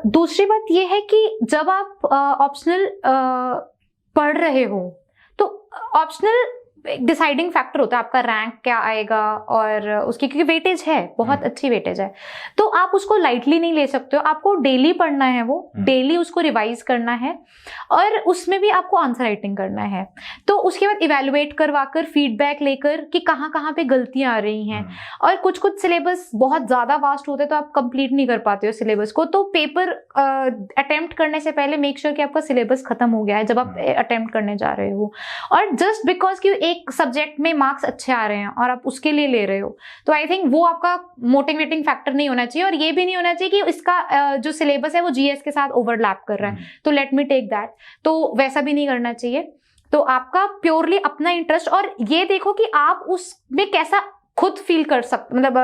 Speaker 2: दूसरी बात ये है कि जब आप ऑप्शनल पढ़ रहे हो तो ऑप्शनल डिसाइडिंग फैक्टर होता है आपका रैंक क्या आएगा, और उसकी क्योंकि वेटेज है, बहुत अच्छी वेटेज है, तो आप उसको लाइटली नहीं ले सकते हो। आपको डेली पढ़ना है, वो डेली उसको रिवाइज करना है, और उसमें भी आपको आंसर राइटिंग करना है। तो उसके बाद इवेलुएट करवाकर फीडबैक लेकर कि कहाँ कहाँ पे गलतियां आ रही हैं। और कुछ कुछ सिलेबस बहुत ज्यादा वास्ट होते हैं तो आप कंप्लीट नहीं कर पाते हो सिलेबस को, तो पेपर अटेम्प्ट करने से पहले मेक श्योर कि आपका सिलेबस खत्म हो गया है जब आप अटेम्प्ट करने जा रहे हो। और जस्ट बिकॉज कि एक सब्जेक्ट में मार्क्स अच्छे आ रहे हैं और आप उसके लिए ले रहे हो, तो आई थिंक वो आपका मोटिवेटिंग फैक्टर नहीं होना चाहिए। और ये भी नहीं होना चाहिए कि इसका जो सिलेबस है वो जीएस के साथ ओवरलैप कर रहा है, तो लेट मी टेक दैट, तो वैसा भी नहीं करना चाहिए। तो आपका प्योरली अपना इंटरेस्ट, और ये देखो कि आप उसमें कैसा खुद फील कर सकते, मतलब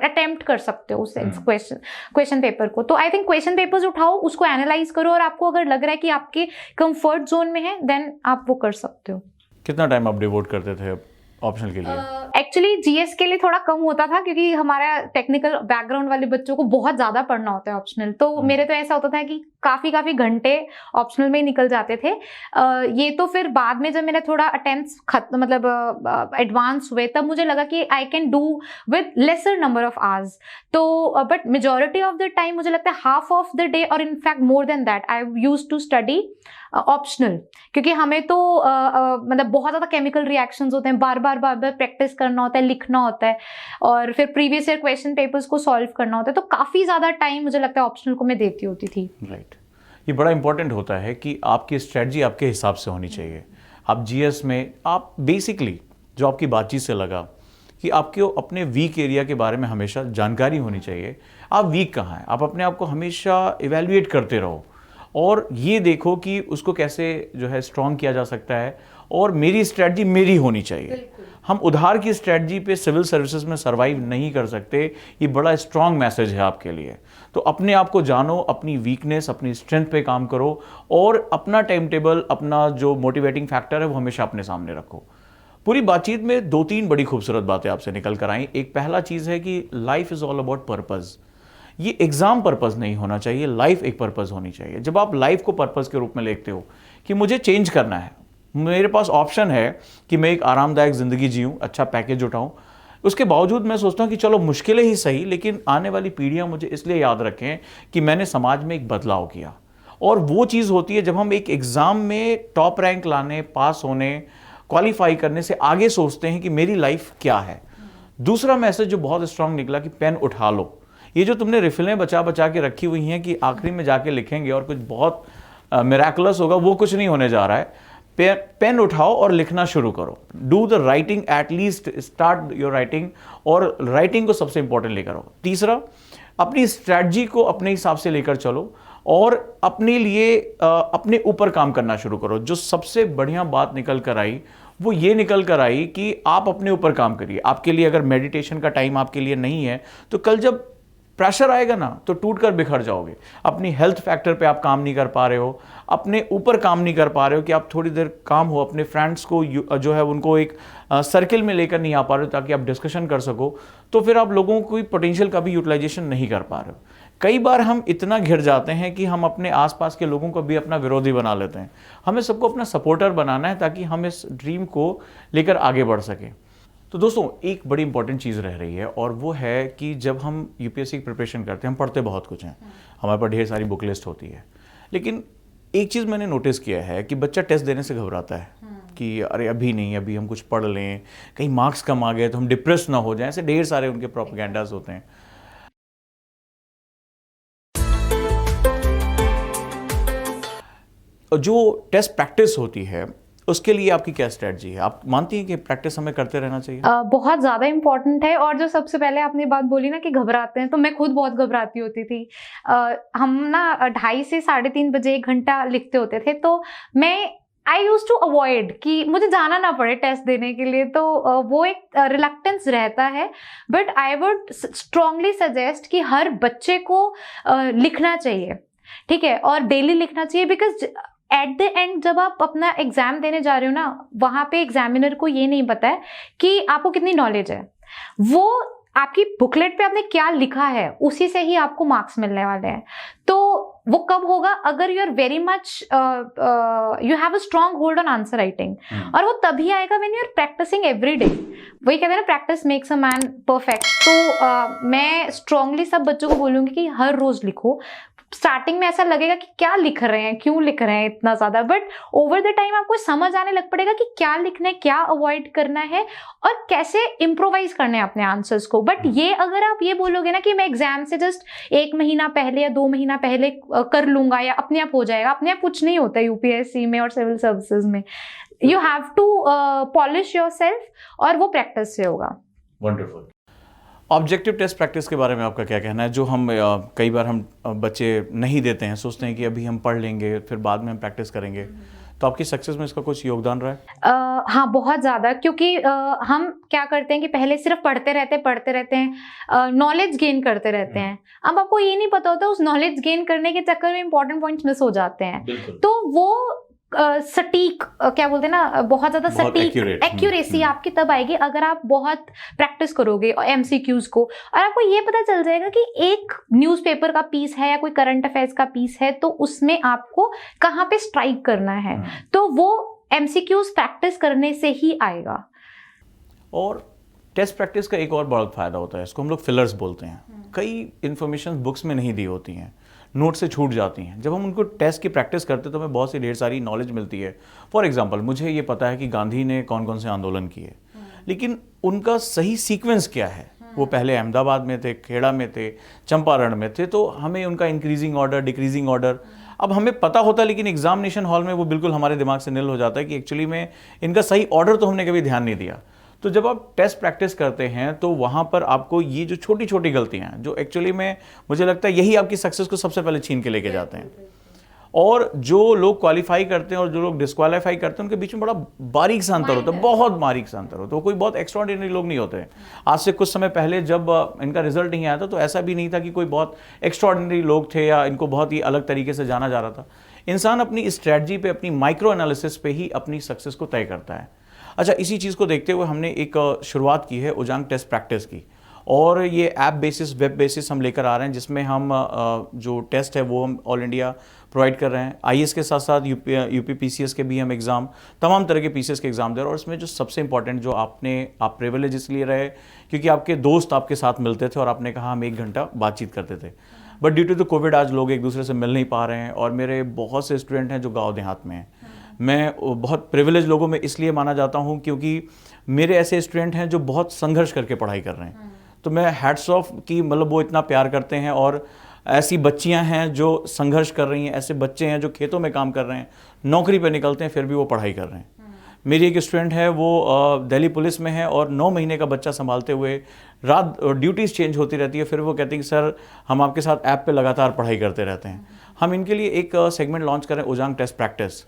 Speaker 2: अटेम्प्ट कर सकते हो उस क्वेश्चन पेपर को। तो आई थिंक क्वेश्चन पेपर्स उठाओ, उसको एनालाइज करो, और आपको अगर लग रहा है कि आपके कंफर्ट जोन में है, देन आप वो कर सकते हो।
Speaker 1: कितना टाइम आप डिवोट करते थे ऑप्शनल के लिए?
Speaker 2: एक्चुअली जीएस के लिए थोड़ा कम होता था, क्योंकि हमारा टेक्निकल बैकग्राउंड वाले बच्चों को बहुत ज्यादा पढ़ना होता है ऑप्शनल, तो मेरे तो ऐसा होता था कि काफी घंटे ऑप्शनल में ही निकल जाते थे। ये तो फिर बाद में जब मेरा थोड़ा अटेम्प्ट्स मतलब एडवांस हुए, तब मुझे लगा कि I can do with lesser number of hours. तो but majority of the time मुझे लगता है हाफ ऑफ द डे, और in fact more than that, I used to study optional, क्योंकि हमें तो मतलब बहुत ज्यादा केमिकल रिएक्शंस होते हैं, बार बार प्रैक्टिस करना होता है, लिखना होता है, और फिर प्रीवियस ईयर क्वेश्चन पेपर्स को सॉल्व करना होता है, तो काफी ज्यादा टाइम मुझे लगता है ऑप्शनल को मैं देती होती थी।
Speaker 1: राइट, ये बड़ा इंपॉर्टेंट होता है कि आपकी स्ट्रेटजी आपके हिसाब से होनी चाहिए। आप जीएस में आप बेसिकली जो आपकी बातचीत से लगा कि आपको अपने वीक एरिया के बारे में हमेशा जानकारी होनी चाहिए। आप वीक कहाँ हैं, आप अपने आप को हमेशा इवेल्युएट करते रहो और ये देखो कि उसको कैसे जो है स्ट्रॉन्ग किया जा सकता है, और मेरी स्ट्रेटजी मेरी होनी चाहिए। हम उधार की स्ट्रेटजी पे सिविल सर्विसेज में सर्वाइव नहीं कर सकते। ये बड़ा स्ट्रॉन्ग मैसेज है आपके लिए। तो अपने आप को जानो, अपनी वीकनेस अपनी स्ट्रेंथ पे काम करो, और अपना टाइम टेबल, अपना जो मोटिवेटिंग फैक्टर है वो हमेशा अपने सामने रखो। पूरी बातचीत में 2-3 बड़ी खूबसूरत बातें आपसे निकल कर आई। एक पहला चीज़ है कि life is all about purpose. ये एग्जाम पर्पज़ नहीं होना चाहिए, लाइफ एक पर्पज़ होनी चाहिए। जब आप लाइफ को पर्पज़ के रूप में देखते हो कि मुझे चेंज करना है, मेरे पास ऑप्शन है कि मैं एक आरामदायक ज़िंदगी जीऊँ, अच्छा पैकेज उठाऊँ, उसके बावजूद मैं सोचता हूँ कि चलो मुश्किलें ही सही, लेकिन आने वाली पीढ़ियाँ मुझे इसलिए याद रखें कि मैंने समाज में एक बदलाव किया। और वो चीज़ होती है जब हम एक एग्ज़ाम में टॉप रैंक लाने, पास होने, क्वालिफाई करने से आगे सोचते हैं कि मेरी लाइफ क्या है। दूसरा मैसेज जो बहुत स्ट्रांग निकला कि पेन उठा लो। ये जो तुमने रिफिलें बचा बचा के रखी हुई हैं कि आखिरी में जाके लिखेंगे और कुछ बहुत मिराकुलस होगा, वो कुछ नहीं होने जा रहा है। पेन उठाओ और लिखना शुरू करो। Do the writing, at least start your writing, और राइटिंग को सबसे इंपॉर्टेंट लेकर आओ। तीसरा, अपनी स्ट्रैटेजी को अपने हिसाब से लेकर चलो और अपने लिए अपने ऊपर काम करना शुरू करो। जो सबसे बढ़िया बात निकल कर आई वो ये निकल कर आई कि आप अपने ऊपर काम करिए। आपके लिए अगर मेडिटेशन का टाइम आपके लिए नहीं है तो कल जब प्रेशर आएगा ना तो टूट कर बिखर जाओगे। अपनी हेल्थ फैक्टर पे आप काम नहीं कर पा रहे हो, अपने ऊपर काम नहीं कर पा रहे हो कि आप थोड़ी देर काम हो, अपने फ्रेंड्स को जो है उनको एक सर्किल में लेकर नहीं आ पा रहे हो ताकि आप डिस्कशन कर सको, तो फिर आप लोगों की पोटेंशियल का भी यूटिलाइजेशन नहीं कर पा रहे हो। कई बार हम इतना घिर जाते हैं कि हम अपने आसपास के लोगों को भी अपना विरोधी बना लेते हैं। हमें सबको अपना सपोर्टर बनाना है ताकि हम इस ड्रीम को लेकर आगे बढ़ सकें। तो दोस्तों, एक बड़ी इंपॉर्टेंट चीज़ रह रही है और वो है कि जब हम यूपीएससी की प्रिपरेशन करते हैं, हम पढ़ते बहुत कुछ हैं, हमारे पास ढेर सारी बुक लिस्ट होती है, लेकिन एक चीज़ मैंने नोटिस किया है कि बच्चा टेस्ट देने से घबराता है कि अरे अभी नहीं, अभी हम कुछ पढ़ लें, कहीं मार्क्स कम आ गए तो हम डिप्रेस ना हो जाएं। ऐसे ढेर सारे उनके प्रोपेगेंडास होते हैं। जो टेस्ट प्रैक्टिस होती है उसके लिए आपकी क्या स्ट्रेटजी है? आप मानती हैं कि प्रैक्टिस हमें करते रहना चाहिए?
Speaker 2: बहुत ज़्यादा इम्पोर्टेंट है। और जो सबसे पहले आपने बात बोली ना कि घबराते हैं, तो मैं खुद बहुत घबराती होती थी। हम ना 2:30 से 3:30 बजे 1 घंटा लिखते होते थे, तो मैं आई यूज टू अवॉइड कि मुझे जाना ना पड़े टेस्ट देने के लिए, तो वो एक रिलक्टेंस रहता है। But I would strongly suggest कि हर बच्चे को लिखना चाहिए, ठीक है, और डेली लिखना चाहिए। बिकॉज एट द एंड जब आप अपना एग्जाम देने जा रहे हो ना, वहां पे एग्जामिनर को ये नहीं पता है कि आपको कितनी नॉलेज है। वो आपकी बुकलेट पे आपने क्या लिखा है उसी से ही आपको मार्क्स मिलने वाले हैं। तो वो कब होगा? अगर you are very much you have a strong hold on answer writing, और वो तभी आएगा when you are practicing every day. वही कहते हैं ना, practice makes a man perfect. तो मैं स्ट्रांगली सब बच्चों को बोलूंगी कि हर रोज लिखो। स्टार्टिंग में ऐसा लगेगा कि क्या लिख रहे हैं, क्यों लिख रहे हैं इतना ज्यादा, बट ओवर द टाइम आपको समझ आने लग पड़ेगा कि क्या लिखना है, क्या अवॉइड करना है, और कैसे इम्प्रोवाइज करने हैं अपने आंसर्स को। बट ये अगर आप ये बोलोगे ना कि मैं एग्जाम से जस्ट 1 महीना पहले या 2 महीना पहले कर लूंगा या अपने आप हो जाएगा, अपने आप कुछ नहीं होता यूपीएससी में और सिविल सर्विसेज में। You have to polish yourself, और वो प्रैक्टिस से होगा।
Speaker 1: वंडरफुल। ऑब्जेक्टिव टेस्ट प्रैक्टिस के बारे में आपका क्या कहना है? जो हम कई बार हम बच्चे नहीं देते हैं, सोचते हैं कि अभी हम पढ़ लेंगे फिर बाद में हम प्रैक्टिस करेंगे, तो आपकी सक्सेस में इसका कुछ योगदान रहा है?
Speaker 2: हाँ, बहुत ज़्यादा। क्योंकि हम क्या करते हैं कि पहले सिर्फ पढ़ते रहते हैं, नॉलेज गेन करते रहते हैं। अब आपको ये नहीं पता होता, उस नॉलेज गेन करने के चक्कर में इंपॉर्टेंट पॉइंट्स मिस हो जाते हैं। तो वो सटीक क्या बोलते हैं ना, बहुत ज्यादा सटीक एक्यूरेसी आपकी तब आएगी अगर आप बहुत प्रैक्टिस करोगे और एमसीक्यूज को। और आपको ये पता चल जाएगा कि एक न्यूज़पेपर का पीस है या कोई करंट अफेयर्स का पीस है, तो उसमें आपको कहाँ पे स्ट्राइक करना है। तो वो एमसीक्यूज प्रैक्टिस करने से ही आएगा।
Speaker 1: और टेस्ट प्रैक्टिस का एक और बड़ा फायदा होता है, इसको हम लोग फिलर्स बोलते हैं। कई इंफॉर्मेशन बुक्स में नहीं दी होती हैं, नोट से छूट जाती हैं। जब हम उनको टेस्ट की प्रैक्टिस करते हैं तो हमें बहुत सी ढेर सारी नॉलेज मिलती है। फॉर एग्जांपल, मुझे ये पता है कि गांधी ने कौन कौन से आंदोलन किए, लेकिन उनका सही सीक्वेंस क्या है। वो पहले अहमदाबाद में थे, खेड़ा में थे, चंपारण में थे, तो हमें उनका इंक्रीजिंग ऑर्डर, डिक्रीजिंग ऑर्डर अब हमें पता होता है, लेकिन एग्जामिनेशन हॉल में वो बिल्कुल हमारे दिमाग से निल हो जाता है कि एक्चुअली में इनका सही ऑर्डर तो हमने कभी ध्यान नहीं दिया। तो जब आप टेस्ट प्रैक्टिस करते हैं तो वहाँ पर आपको ये जो छोटी छोटी गलतियाँ हैं, जो एक्चुअली में मुझे लगता है यही आपकी सक्सेस को सबसे पहले छीन के लेके जाते हैं। और जो लोग क्वालिफाई करते हैं और जो लोग डिस्क्वालीफाई करते हैं, उनके बीच में बड़ा बारीक सा अंतर होता है, बहुत बारीक सा अंतर होता है। वो कोई बहुत एक्स्ट्राऑर्डिनरी लोग नहीं होते। आज से कुछ समय पहले जब इनका रिजल्ट नहीं आया था तो ऐसा भी नहीं था कि कोई बहुत एक्स्ट्राऑर्डिनरी लोग थे या इनको बहुत ही अलग तरीके से जाना जा रहा था। इंसान अपनी स्ट्रैटेजी पे, अपनी माइक्रो एनालिसिस पे ही अपनी सक्सेस को तय करता है। अच्छा, इसी चीज़ को देखते हुए हमने एक शुरुआत की है उजांग टेस्ट प्रैक्टिस की, और ये ऐप बेसिस, वेब बेसिस हम लेकर आ रहे हैं, जिसमें हम जो टेस्ट है वो हम ऑल इंडिया प्रोवाइड कर रहे हैं। आईएएस के साथ साथ यूपी पीसीएस के भी हम एग्ज़ाम, तमाम तरह के पीसीएस के एग्ज़ाम दे रहे हैं। और इसमें जो सबसे इंपॉर्टेंट जो आप प्रिविलेज इसलिए रहे क्योंकि आपके दोस्त आपके साथ मिलते थे और आपने कहा हम 1 घंटा बातचीत करते थे। But due to the covid आज लोग एक दूसरे से मिल नहीं पा रहे हैं, और मेरे बहुत से स्टूडेंट हैं जो गाँव देहात में हैं। मैं बहुत प्रिविलेज लोगों में इसलिए माना जाता हूं क्योंकि मेरे ऐसे स्टूडेंट हैं जो बहुत संघर्ष करके पढ़ाई कर रहे हैं। तो मैं हैट्स ऑफ कि मतलब वो इतना प्यार करते हैं, और ऐसी बच्चियां हैं जो संघर्ष कर रही हैं, ऐसे बच्चे हैं जो खेतों में काम कर रहे हैं, नौकरी पे निकलते हैं, फिर भी वो पढ़ाई कर रहे हैं। मेरी एक स्टूडेंट है, वो दिल्ली पुलिस में है और 9 महीने का बच्चा संभालते हुए रात ड्यूटीज़ चेंज होती रहती है, फिर वो कहती है कि सर हम आपके साथ ऐप पे लगातार पढ़ाई करते रहते हैं। हम इनके लिए एक सेगमेंट लॉन्च करें, उजांग टेस्ट प्रैक्टिस,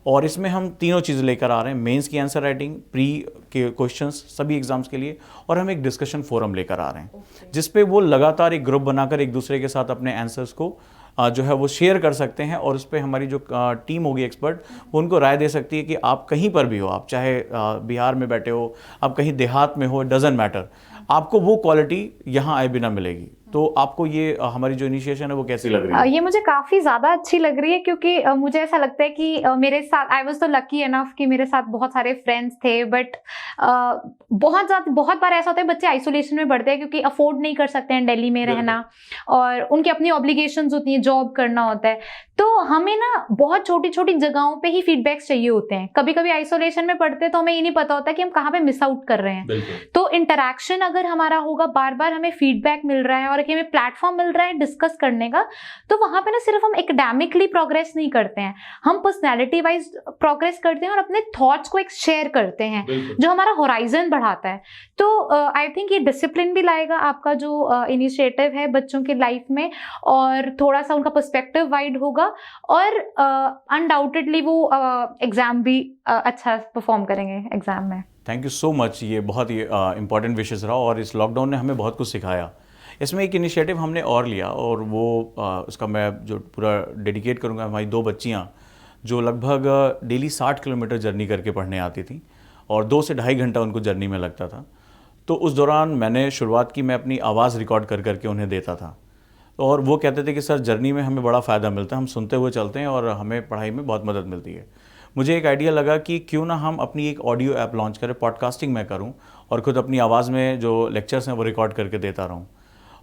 Speaker 1: और इसमें हम तीनों चीज़ें लेकर आ रहे हैं। मेंस की आंसर राइटिंग, प्री के क्वेश्चंस सभी एग्जाम्स के लिए, और हम एक डिस्कशन फोरम लेकर आ रहे हैं जिसपे वो लगातार एक ग्रुप बनाकर एक दूसरे के साथ अपने आंसर्स को जो है वो शेयर कर सकते हैं। और उस पर हमारी जो टीम होगी एक्सपर्ट, वो उनको राय दे सकती है कि आप कहीं पर भी हो, आप चाहे बिहार में बैठे हो, आप कहीं देहात में हो, डजेंट मैटर, आपको वो क्वालिटी यहाँ आए बिना मिलेगी। तो आपको ये हमारी जो इनिशिएशन है वो कैसी लग रही है?
Speaker 2: ये मुझे काफी ज्यादा अच्छी लग रही है, क्योंकि मुझे ऐसा लगता है कि मेरे साथ आई वाज तो लकी एनफ कि मेरे साथ बहुत सारे फ्रेंड्स थे, बट बहुत बार ऐसा होता है बच्चे आइसोलेशन में बढ़ते हैं क्योंकि अफोर्ड नहीं कर सकते हैं दिल्ली में रहना, और उनकी अपनी ऑब्लिगेशंस होती हैं, जॉब करना होता है। तो हमें ना बहुत छोटी छोटी जगहों पे ही फीडबैक्स चाहिए होते हैं। कभी कभी आइसोलेशन में पढ़ते तो हमें ये नहीं पता होता कि हम कहाँ पे मिस आउट कर रहे हैं। तो इंटरैक्शन अगर हमारा होगा, बार बार हमें फीडबैक मिल रहा है और हमें प्लेटफॉर्म मिल रहा है डिस्कस करने का, तो वहां पे ना सिर्फ हम एकेडमिकली प्रोग्रेस नहीं करते हैं, हम पर्सनैलिटी वाइज प्रोग्रेस करते हैं और अपने थॉट्स को एक शेयर करते हैं, जो हमारा होराइजन बढ़ाता है। तो आई थिंक ये डिसिप्लिन भी लाएगा आपका जो इनिशिएटिव है बच्चों की लाइफ में, और थोड़ा सा उनका पर्सपेक्टिव वाइड होगा, और अनडाउटेडली वो एग्जाम भी अच्छा परफॉर्म करेंगे एग्जाम में।
Speaker 1: Thank you so much. ये बहुत ही इंपॉर्टेंट विशेष रहा, और इस लॉकडाउन ने हमें बहुत कुछ सिखाया। इसमें एक इनिशिएटिव हमने और लिया, और वो उसका मैं जो पूरा डेडिकेट करूँगा, हमारी 2 बच्चियाँ जो लगभग डेली 60 किलोमीटर जर्नी करके पढ़ने आती थी, और 2 से ढाई घंटा उनको जर्नी में लगता था। तो उस दौरान मैंने शुरुआत की, मैं अपनी आवाज़ रिकॉर्ड कर करके उन्हें देता था, और वो कहते थे कि सर जर्नी में हमें बड़ा फ़ायदा मिलता है, हम सुनते हुए चलते हैं और हमें पढ़ाई में बहुत मदद मिलती है। मुझे एक आइडिया लगा कि क्यों ना हम अपनी एक ऑडियो ऐप लॉन्च करें, पॉडकास्टिंग मैं करूं, और खुद अपनी आवाज़ में जो लेक्चर्स हैं वो रिकॉर्ड करके देता रहूं।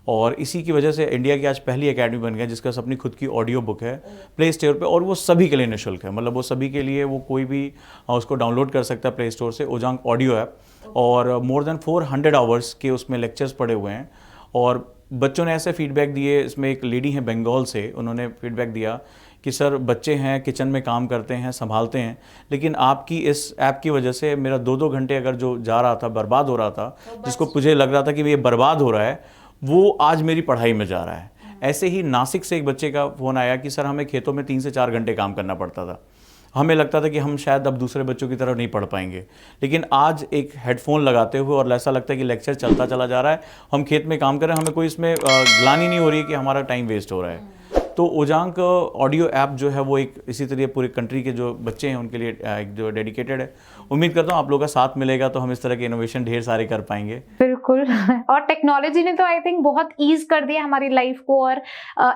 Speaker 1: और इसी की वजह से इंडिया की आज पहली एकेडमी बन गया जिसका अपनी खुद की ऑडियो बुक है प्ले स्टोर पे, और वो सभी के लिए निःशुल्क है। मतलब वो सभी के लिए, वो कोई भी उसको डाउनलोड कर सकता है प्ले स्टोर से, ओजांग ऑडियो ऐप। और मोर देन 400 आवर्स के उसमें लेक्चर्स पड़े हुए हैं। और बच्चों ने ऐसे फीडबैक दिए, इसमें एक लेडी है बंगाल से, उन्होंने फीडबैक दिया कि सर बच्चे हैं, किचन में काम करते हैं, संभालते हैं, लेकिन आपकी इस ऐप की वजह से मेरा 2-2 घंटे अगर जो जा रहा था, बर्बाद हो रहा था, जिसको मुझे लग रहा था कि ये बर्बाद हो रहा है, वो आज मेरी पढ़ाई में जा रहा है। ऐसे ही नासिक से एक बच्चे का फ़ोन आया कि सर हमें खेतों में 3 से 4 घंटे काम करना पड़ता था, हमें लगता था कि हम शायद अब दूसरे बच्चों की तरह नहीं पढ़ पाएंगे, लेकिन आज एक हेडफोन लगाते हुए और ऐसा लगता है कि लेक्चर चलता चला जा रहा है, हम खेत में काम कर रहे हैं, हमें कोई इसमें ग्लानि नहीं हो रही है कि हमारा टाइम वेस्ट हो रहा है। तो ओजांग ऑडियो ऐप जो है वो एक इसी तरह पूरे कंट्री के जो बच्चे हैं उनके लिए एक जो डेडिकेटेड है। उम्मीद करता हूँ आप लोगों का साथ मिलेगा तो हम इस तरह के इनोवेशन ढेर सारे कर पाएंगे।
Speaker 2: बिल्कुल। और टेक्नोलॉजी ने तो आई थिंक बहुत ईज कर दिया हमारी लाइफ को, और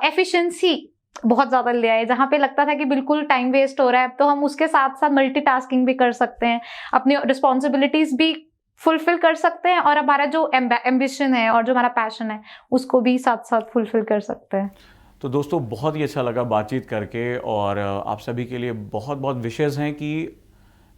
Speaker 2: एफिशिएंसी बहुत ज्यादा ले आए। जहाँ पे लगता था कि बिल्कुल टाइम वेस्ट हो रहा है, तो हम उसके साथ साथ मल्टीटास्किंग भी कर सकते हैं, अपनी रिस्पॉन्सिबिलिटीज भी फुलफिल कर सकते हैं, और हमारा जो एम्बिशन है और जो हमारा पैशन है उसको भी साथ साथ फुलफिल कर सकते हैं।
Speaker 1: तो दोस्तों बहुत ही अच्छा लगा बातचीत करके, और आप सभी के लिए बहुत बहुत विशेष हैं कि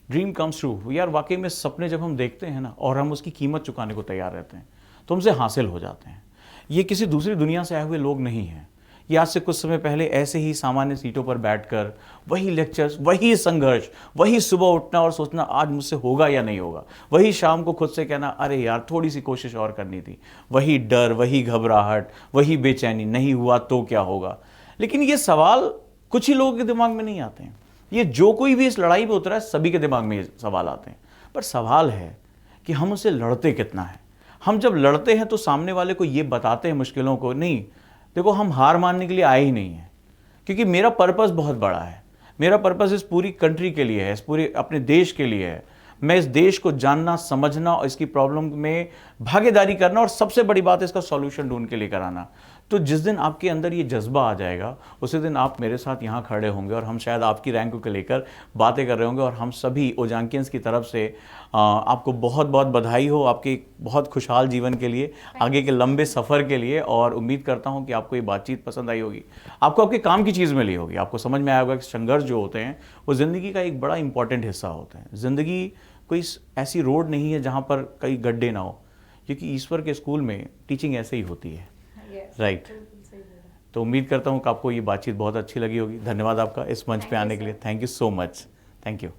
Speaker 1: ड्रीम कम्स ट्रू। यार वाकई में सपने जब हम देखते हैं ना, और हम उसकी कीमत चुकाने को तैयार रहते हैं, तो हमसे हासिल हो जाते हैं। ये किसी दूसरी दुनिया से आए हुए लोग नहीं हैं। ये आज से कुछ समय पहले ऐसे ही सामान्य सीटों पर बैठकर वही लेक्चर्स, वही संघर्ष, वही सुबह उठना और सोचना आज मुझसे होगा या नहीं होगा, वही शाम को खुद से कहना अरे यार थोड़ी सी कोशिश और करनी थी, वही डर, वही घबराहट, वही बेचैनी, नहीं हुआ तो क्या होगा। लेकिन ये सवाल कुछ ही लोगों के दिमाग में नहीं आते हैं। ये जो कोई भी इस लड़ाई में उतरा है सभी के दिमाग में ये सवाल आते हैं, पर सवाल है कि हम उसे लड़ते कितना है। हम जब लड़ते हैं तो सामने वाले को ये बताते हैं मुश्किलों को, नहीं देखो हम हार मानने के लिए आए ही नहीं हैं, क्योंकि मेरा पर्पस बहुत बड़ा है। मेरा पर्पस इस पूरी कंट्री के लिए है, इस पूरे अपने देश के लिए है। मैं इस देश को जानना, समझना और इसकी प्रॉब्लम में भागीदारी करना, और सबसे बड़ी बात है इसका सॉल्यूशन ढूंढ के लिए कराना। तो जिस दिन आपके अंदर ये जज्बा आ जाएगा उसी दिन आप मेरे साथ यहाँ खड़े होंगे, और हम शायद आपकी रैंक को लेकर बातें कर रहे होंगे। और हम सभी ओजांकियंस की तरफ से आपको बहुत बहुत बधाई हो आपके बहुत खुशहाल जीवन के लिए, आगे के लंबे सफ़र के लिए। और उम्मीद करता हूँ कि आपको ये बातचीत पसंद आई होगी, आपको आपके काम की चीज़ मिली होगी, आपको समझ में आया होगा कि संघर्ष जो होते हैं वो ज़िंदगी का एक बड़ा इंपॉर्टेंट हिस्सा होते हैं। ज़िंदगी कोई ऐसी रोड नहीं है जहाँ पर कई गड्ढे ना हो, क्योंकि ईश्वर के स्कूल में टीचिंग ऐसे ही होती है। राइट। तो उम्मीद करता हूँ कि आपको ये बातचीत बहुत अच्छी लगी होगी। धन्यवाद आपका इस मंच पे आने के लिए। Thank you so much. Thank you.